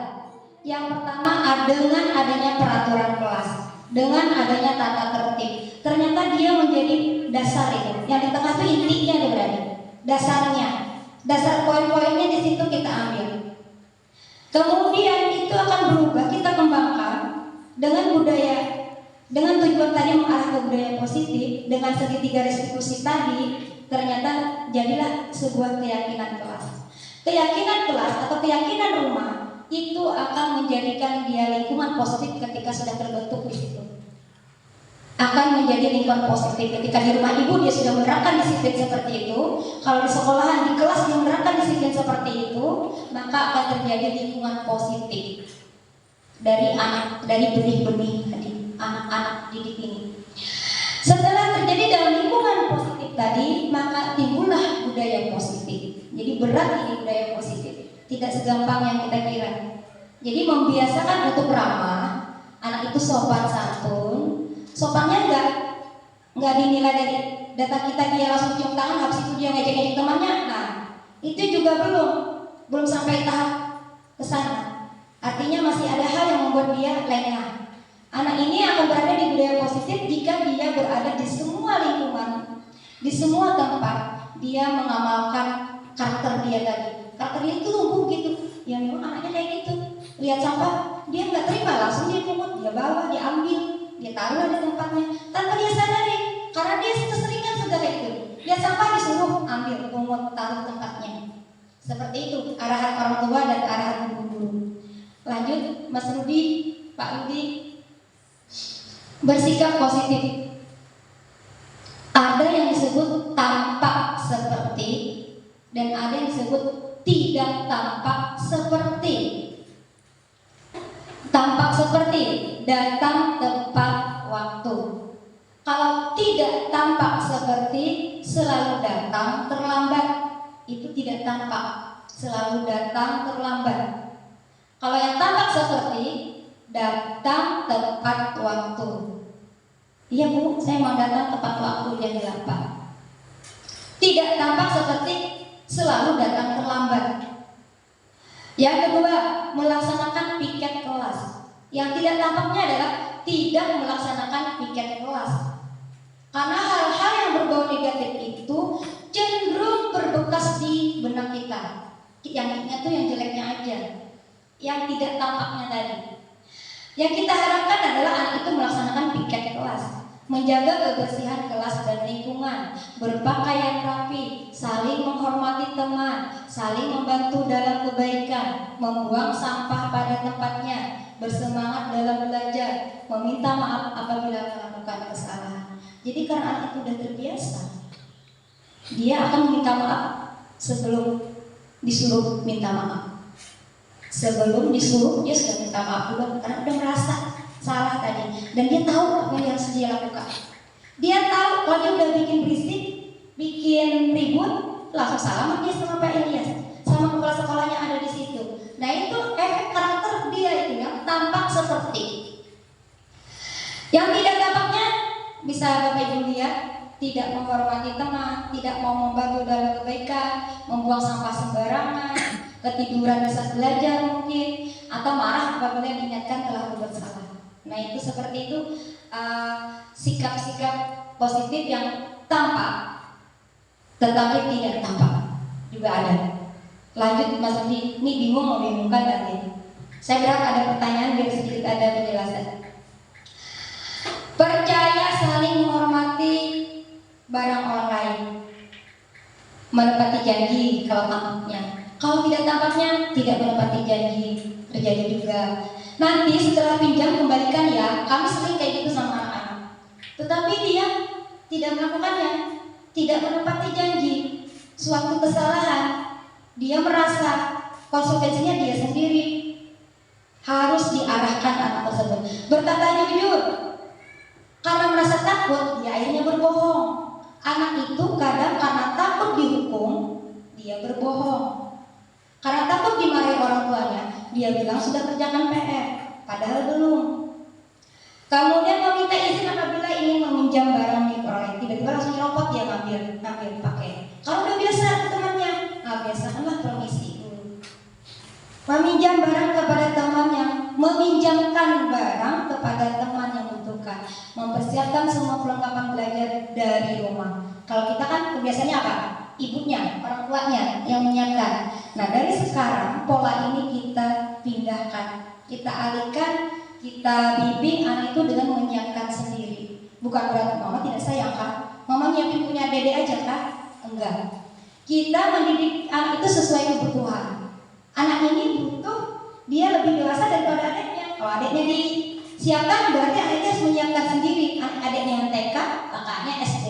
Yang pertama dengan adanya peraturan kelas, dengan adanya tata tertib, ternyata dia menjadi dasar itu. Yang di tengah itu intinya dia berada, dasarnya, dasar poin-poinnya di situ kita ambil. Kemudian itu akan berubah, kita kembangkan dengan budaya, dengan tujuan tadi mengarah ke budaya positif, dengan segitiga restitusi tadi, ternyata jadilah sebuah keyakinan kelas. Keyakinan kelas atau keyakinan rumah itu akan menjadikan dia lingkungan positif ketika sudah terbentuk di situ. Akan menjadi lingkungan positif ketika di rumah ibu dia sudah menerapkan disiplin seperti itu. Kalau di sekolahan, di kelas dia menerapkan disiplin seperti itu, maka akan terjadi lingkungan positif dari anak, dari benih-benih tadi, anak-anak didik ini. Setelah terjadi dalam lingkungan positif tadi, maka timbullah budaya positif. Jadi berat ini budaya positif. Tidak segampang yang kita kira. Jadi membiasakan untuk ramah, anak itu sopan santun. Sopannya enggak dinilai dari data kita dia langsung cium tangan, habis itu dia ngejek-ngejek temannya. Nah, itu juga belum sampai tahap ke sana. Artinya masih ada hal yang membuat dia lengah. Anak ini akan berada di budaya positif jika dia berada di semua lingkungan, di semua tempat dia mengamalkan karakter dia tadi. Karakter dia itu tumbuh gitu. Ya memang anaknya kayak gitu. Lihat sampah, dia nggak terima, langsung dia pungut, dia bawa, dia ambil, dia taruh di tempatnya tanpa dia sadari, karena dia keseringan sudah kayak gitu. Lihat sampah disuruh ambil, pungut, taruh tempatnya. Seperti itu arahan orang tua dan arahan guru. Lanjut, Mas Rudi, Pak Rudi, bersikap positif. Ada yang disebut tampak seperti dan ada yang disebut tidak tampak seperti. Tampak seperti datang tepat waktu. Kalau tidak tampak seperti selalu datang terlambat. Itu tidak tampak, selalu datang terlambat. Kalau yang tampak seperti datang tepat waktu. Iya Bu, saya mau datang tepat waktu jam 8. Tidak tampak seperti selalu datang terlambat. Yang kedua, melaksanakan piket kelas. Yang tidak tampaknya adalah tidak melaksanakan piket kelas. Karena hal-hal yang berbau negatif itu cenderung berbekas di benak kita. Yang ingat tuh yang jeleknya aja, yang tidak tampaknya tadi. Yang kita harapkan adalah anak itu melaksanakan piket kelas, menjaga kebersihan kelas dan lingkungan, berpakaian rapi, saling menghormati teman, saling membantu dalam kebaikan, membuang sampah pada tempatnya, bersemangat dalam belajar, meminta maaf apabila melakukan kesalahan. Jadi karena anak itu sudah terbiasa, dia akan meminta maaf sebelum disuruh minta maaf. Sebelum disuruh dia sudah minta maaf dulu karena udah merasa salah tadi, dan dia tahu apa yang harus dia lakukan. Dia tahu kalau dia udah bikin berisik, bikin ribut, langsung salaman dia sama Pak Ilyas, sama kepala sekolahnya ada di situ. Nah itu efek karakter dia itu yang tampak seperti. Yang tidak tampaknya bisa Bapak Ibu lihat, tidak menghormati teman, tidak mau membantu dalam kebaikan, membuang sampah sembarangan, ketiduran di saat belajar mungkin, atau marah apabila diingatkan telah berbuat salah. Nah itu seperti itu sikap-sikap positif yang tampak tetapi tidak tampak juga ada. Lanjut Mas Rudi, ini bingung mau bingungkan nanti. Saya berharap ada pertanyaan biar sedikit ada penjelasan. Percaya saling menghormati barang orang lain, menepati janji kalau tampaknya. Kalau tidak tampaknya tidak menepati janji, terjadi juga. Nanti setelah pinjam kembalikan ya, kami sering kayak gitu sama anak-anak. Tetapi dia tidak melakukannya, tidak menepati janji. Suatu kesalahan, dia merasa konsekuensinya dia sendiri. Harus diarahkan anak tersebut. Berkata jujur, karena merasa takut, dia akhirnya berbohong. Anak itu kadang karena takut dihukum, dia berbohong. Karena takut dimarahi orang tuanya, dia bilang sudah kerjakan PR, padahal belum. Kemudian meminta izin apabila ingin meminjam barang milik orang lain, tiba-tiba langsung nyerobot dia ngambil pakai. Kalau udah biasa ke temannya, biasakanlah permisi. Meminjam barang kepada temannya, meminjamkan barang kepada teman yang membutuhkan, mempersiapkan semua perlengkapan belajar dari rumah. Kalau kita kan kebiasaannya apa? Ibunya, orang tuanya yang menyiapkan. Nah dari sekarang pola ini kita pindahkan, kita alihkan, kita bimbing anak itu dengan menyiapkan sendiri. Bukan berarti mama tidak sayang kan? Mama nyiapin punya dede aja kan? Enggak. Kita mendidik anak itu sesuai kebutuhan. Anak ini butuh, dia lebih dewasa daripada adiknya. Kalau adiknya disiapkan berarti adiknya harus menyiapkan sendiri. Adiknya yang TK, kakaknya SD.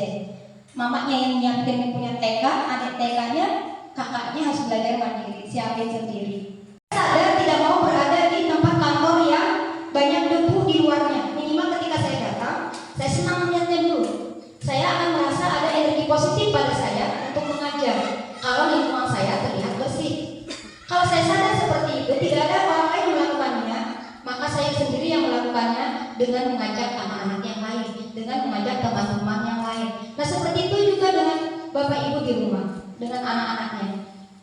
Mamanya yang nyiapin punya TK, adik TK-nya, kakaknya harus belajar mandiri, siapin sendiri. Sadar tidak mau berada di tempat kantor yang banyak debu di luarnya. Minimal ketika saya datang, saya senang melihatnya dulu. Saya akan merasa ada energi positif pada saya untuk mengajar. Kalau lingkungan saya terlihat bersih. Kalau saya sadar seperti itu, tidak ada orang lain melakukannya, maka saya sendiri yang melakukannya dengan mengajak anak-anak yang lain, dengan mengajak teman-teman yang lain. Nah seperti itu juga dengan Bapak Ibu di rumah, dengan anak-anaknya.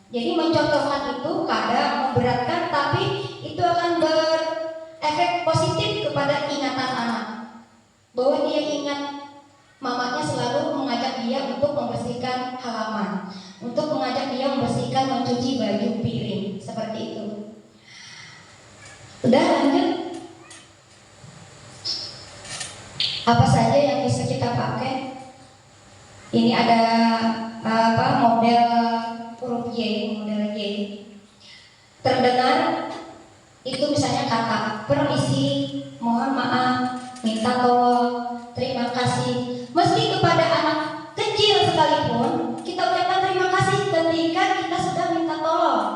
Jadi mencontohkan itu kadang memberatkan, tapi itu akan berefek positif kepada ingatan anak, bahwa dia ingat mamanya selalu mengajak dia untuk membersihkan halaman, untuk mengajak dia membersihkan, mencuci baju, piring, seperti itu. Udah lanjut. Apa saja yang bisa kita pakai? Ini ada model huruf Y, model Y, terdengar itu misalnya kata permisi, mohon maaf, minta tolong, terima kasih. Meski kepada anak kecil sekalipun kita ucapkan terima kasih ketika kita sudah minta tolong.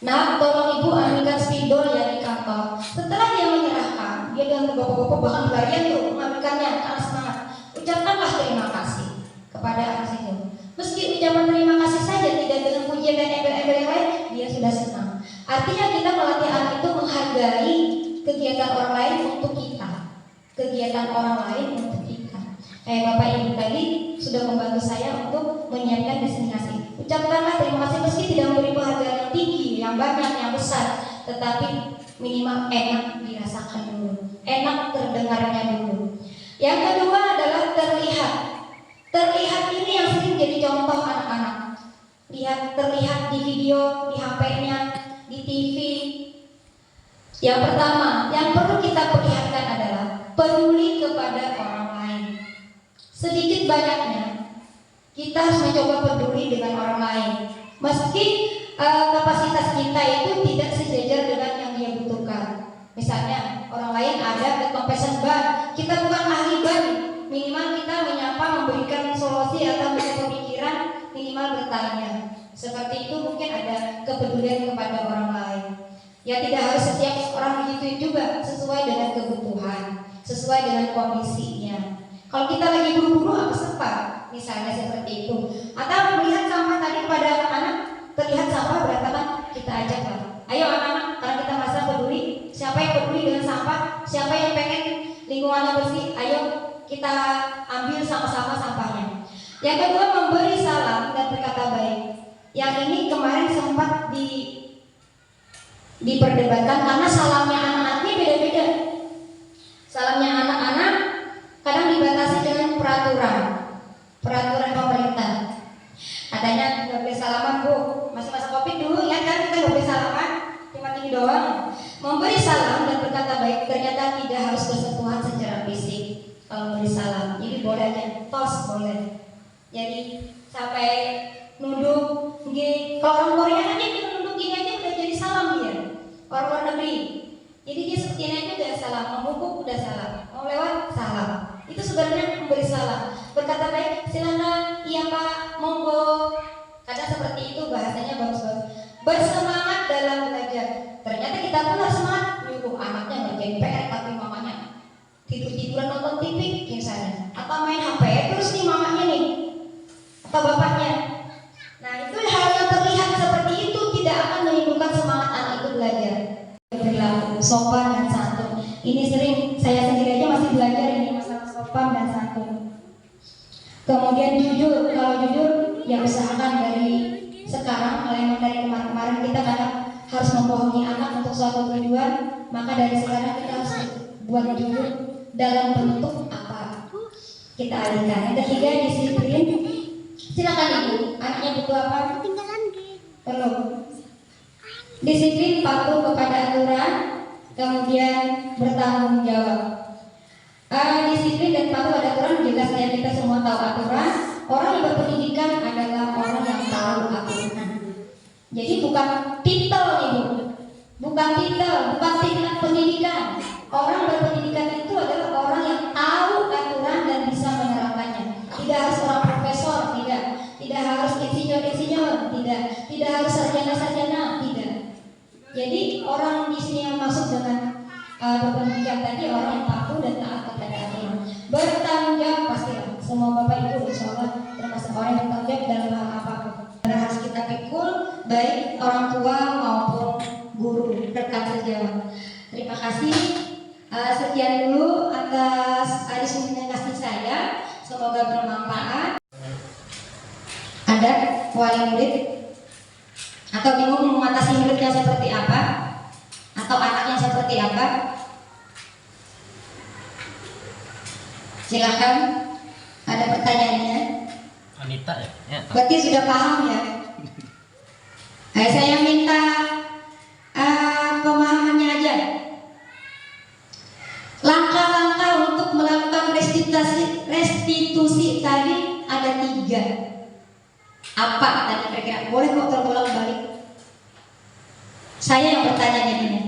Nah, tolong ibu ambilkan spidol ya di kantor. Setelah dia menyerahkan, dia dengan bapak-bapak bahkan berlarian tuh mengambilkannya karena semangat. Ucapkanlah terima kasih kepada anak itu. Meski ucapan terima kasih saja tidak dengan pujian dan embel-embel yang lain, dia sudah senang. Artinya kita melatih anak itu menghargai kegiatan orang lain untuk kita, kegiatan orang lain untuk kita. Kayak Bapak Ibu tadi sudah membantu saya untuk menyiapkan destinasi. Ucapkanlah terima kasih meski tidak memberi penghargaan yang tinggi, yang banyak, yang besar, tetapi minimal enak dirasakan dulu, enak terdengarnya dulu. Yang kedua adalah terlihat. Terlihat ini yang sering jadi contoh anak-anak. Terlihat di video, di HP-nya, di TV. Yang pertama, yang perlu kita perlihatkan adalah peduli kepada orang lain. Sedikit banyaknya kita harus mencoba peduli dengan orang lain. Meski kapasitas kita itu tidak sejajar dengan yang dia butuhkan. Misalnya orang lain ada ketompesan ban, kita bukan ahli ban, minimal kita menyapa, memberikan solusi atau pemikiran, minimal bertanya. Seperti itu mungkin ada kepedulian kepada orang lain. Ya tidak harus setiap orang begitu juga, sesuai dengan kebutuhan, sesuai dengan kondisinya. Kalau kita lagi buru-buru apa sempat, misalnya seperti itu. Atau melihat sampah tadi pada anak-anak, terlihat sampah berantakan, kita ajak lah. Ayo anak-anak, karena kita merasa peduli. Siapa yang peduli dengan sampah? Siapa yang pengen lingkungannya bersih? Ayo kita ambil sama-sama sampahnya. Yang kedua, memberi salam dan berkata baik. Yang ini kemarin sempat diperdebatkan karena salamnya anak-anaknya beda-beda. Salamnya anak-anak kadang dibatasi dengan peraturan pemerintah. Katanya nggak boleh salaman bu, masa-masa covid dulu ya kan kita nggak boleh salaman, cuma ini doang. Memberi salam dan berkata baik ternyata tidak harus bersentuhan secara fisik kalau memberi salam. Jadi boleh aja tos boleh. Jadi sampai nunduk, kalau orang Korea aja dia nunduk gini aja udah jadi salam dia. Orang luar negeri, jadi dia seperti ini aja udah salam, membungkuk udah salam, mau lewat salam. Itu sebenarnya memberi salam. Berkata baik, silakan, iya pak, monggo. Kadang seperti itu bahasanya bagus-bagus. Bersemangat dalam belajar. Ternyata kita pun harus semangat. Nyuruh anaknya ngerjain PR tapi mamanya tidur-tiduran nonton TV misalnya, atau main HP terus nih mamanya nih, atau bapaknya. Nah itu hal yang terlihat seperti itu tidak akan menimbulkan semangat anak itu belajar. Berlaku sopan dan santun. Ini sering saya sendiri aja masih belajar ini masalah sopan dan santun. Kemudian jujur, kalau jujur ya usahakan dari sekarang, kalau emang dari kemarin-kemarin kita kadang harus membohongi anak untuk suatu tujuan, maka dari sekarang kita harus buat jujur dalam bentuk apa kita alihkan. Yang ketiga disiplin. Silakan ibu, anaknya butuh apa? Belum. Disiplin, patuh kepada aturan, kemudian bertanggung jawab. Disiplin dan patuh pada aturan jelas ya, kita semua tahu aturan. Orang yang berpendidikan adalah orang yang tahu aturan. Jadi bukan titel ibu, bukan titel, bukan tingkat pendidikan. Orang berpendidikan itu adalah orang yang tahu aturan dan bisa menerapkannya. Tidak harus orang profesor, tidak harus insinyur, tidak harus sarjana, tidak. Jadi orang di sini yang masuk dengan berpendidikan tadi orang yang patuh dan taat kepada aturan. Bertanggung jawab pastilah. Semua bapak ibu insya Allah termasuk orang yang bertanggung jawab dalam hal apapun. Harus kita pikul baik orang tua maupun guru rekan sejawat. Terima kasih. Sekian dulu atas diskusi kasih saya. Semoga bermanfaat. Ada wali murid atau bingung mengatasi muridnya seperti apa atau anaknya seperti apa? Silakan, ada pertanyaannya? Anita ya? Berarti sudah paham ya? Saya minta pemahamannya aja. Langkah-langkah untuk melakukan restitusi tadi ada 3. Apa tadi kira-kira? Boleh kok terbolak-balik. Saya yang bertanya jadinya.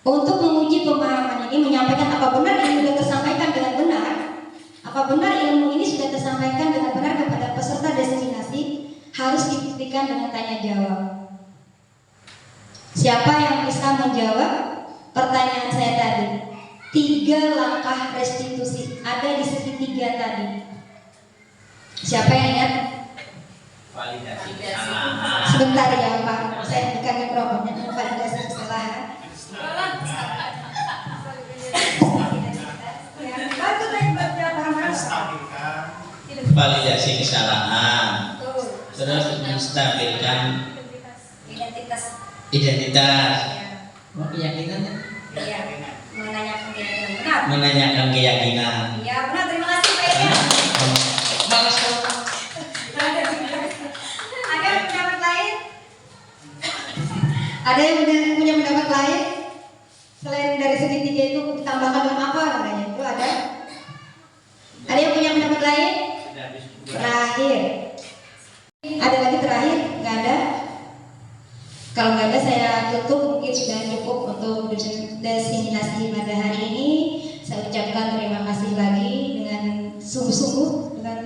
Untuk menguji pemahaman ini, menyampaikan apa benar ini sudah tersampaikan dengan benar, apa benar ilmu ini sudah tersampaikan dengan benar kepada peserta destinasi, harus dibuktikan dengan tanya jawab. Siapa yang bisa menjawab pertanyaan saya tadi? 3 langkah restitusi ada di segitiga tadi. Siapa yang ingat? Validasi kesalahan. Sebentar ya Pak, saya bukan mikrofonnya. Validasi kesalahan. Validasi kesalahan. Terus menstabilkan identitas. Mau keyakinannya? Iya, menanyakan keyakinan benar. Menanyakan keyakinan. Iya benar, terima kasih Pak Ega. Bagus. Ada yang pendapat lain? Ada yang punya pendapat lain? Selain dari segitiga itu ditambahkan dengan apa namanya? Itu ada? Ada yang punya pendapat lain? Terakhir. Ada lagi terakhir? Nggak ada? Kalau nggak ada saya tutup, mungkin sudah cukup untuk diseminasi pada hari ini. Saya ucapkan terima kasih lagi dengan sungguh-sungguh, dengan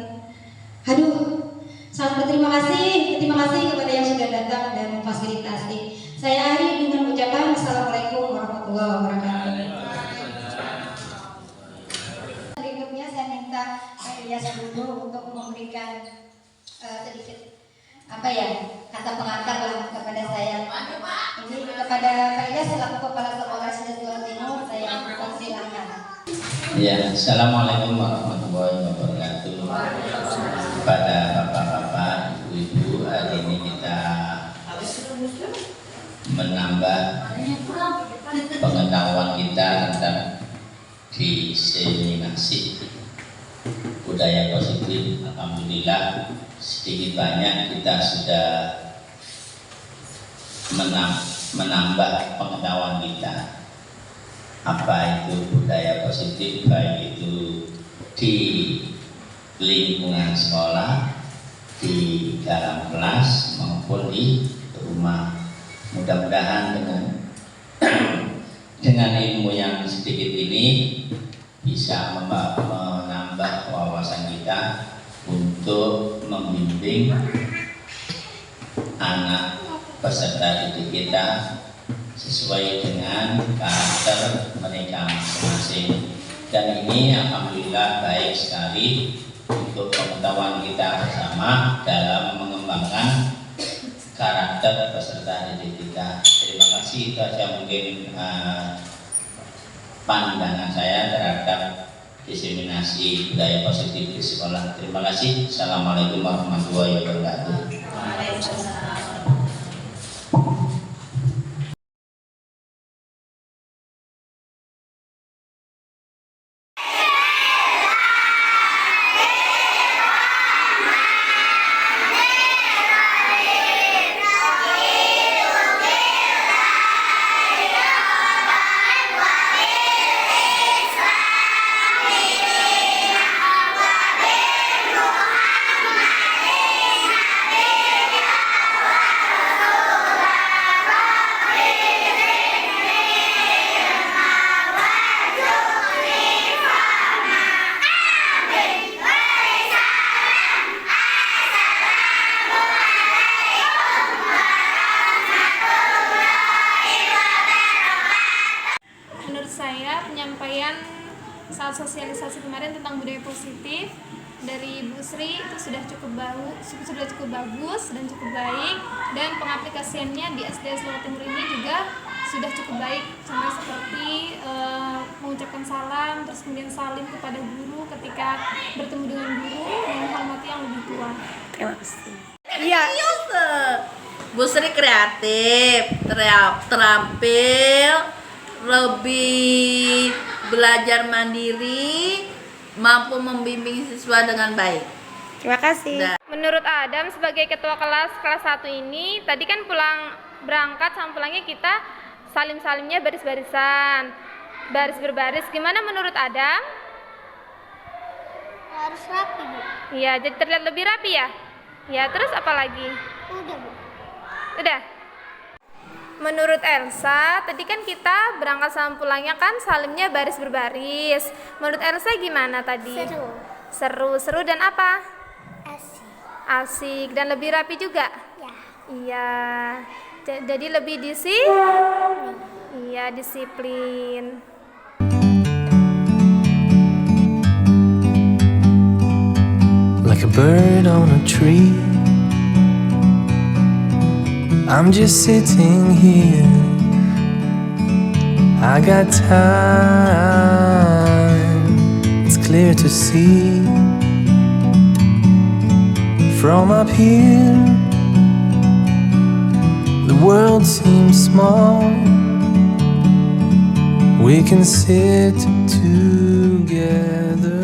sangat berterima kasih kepada yang sudah datang dan memfasilitasi. Saya akhiri dengan ucapan Assalamualaikum warahmatullahi wabarakatuh. Berikutnya saya minta Ilyas dulu untuk memberikan sedikit kata pengantar lah kepada saya. Ini kepada Pak Ilyas selaku Kepala Sekolah SD Jawa Timur, saya persilakan. Ya, Assalamualaikum warahmatullahi wabarakatuh. Kepada bapak-bapak, ibu-ibu, hari ini kita menambah pengetahuan kita tentang diseminasi budaya positif. Alhamdulillah sedikit banyak kita sudah menambah pengetahuan kita. Apa itu budaya positif, baik itu di lingkungan sekolah, di dalam kelas maupun di rumah. Mudah-mudahan dengan ilmu yang sedikit ini bisa menambah wawasan kita untuk membimbing anak peserta didik kita sesuai dengan karakter mereka masing-masing. Dan ini alhamdulillah baik sekali untuk pengetahuan kita bersama dalam mengembangkan karakter peserta didik kita. Terima kasih, itu saja mungkin pandangan saya terhadap diseminasi budaya positif di sekolah. Terima kasih. Assalamualaikum warahmatullahi wabarakatuh. Penyampaian saat sosialisasi kemarin tentang budaya positif dari Bu Sri itu sudah cukup bagus dan cukup baik, dan pengaplikasiannya di SD Jawa Timur ini juga sudah cukup baik, contoh seperti mengucapkan salam, terus kemudian salim kepada guru ketika bertemu dengan guru dan menghormati yang lebih tua. Terima kasih. Iya. Bu Sri kreatif, terampil, lebih belajar mandiri, mampu membimbing siswa dengan baik. Terima kasih. Menurut Adam sebagai ketua kelas 1 ini, tadi kan berangkat sama pulangnya kita salim-salimnya baris-barisan, baris berbaris. Gimana menurut Adam? Harus rapi, Bu. Iya, jadi terlihat lebih rapi ya? Ya, terus apa lagi? Udah, Bu. Udah. Menurut Elsa, tadi kan kita berangkat sama pulangnya kan salimnya baris berbaris. Menurut Elsa gimana tadi? Seru dan apa? Asik. Asik dan lebih rapi juga. Ya. Iya. Jadi lebih Iya, disiplin. Like a bird on a tree, I'm just sitting here. I got time, it's clear to see. From up here, the world seems small. We can sit together.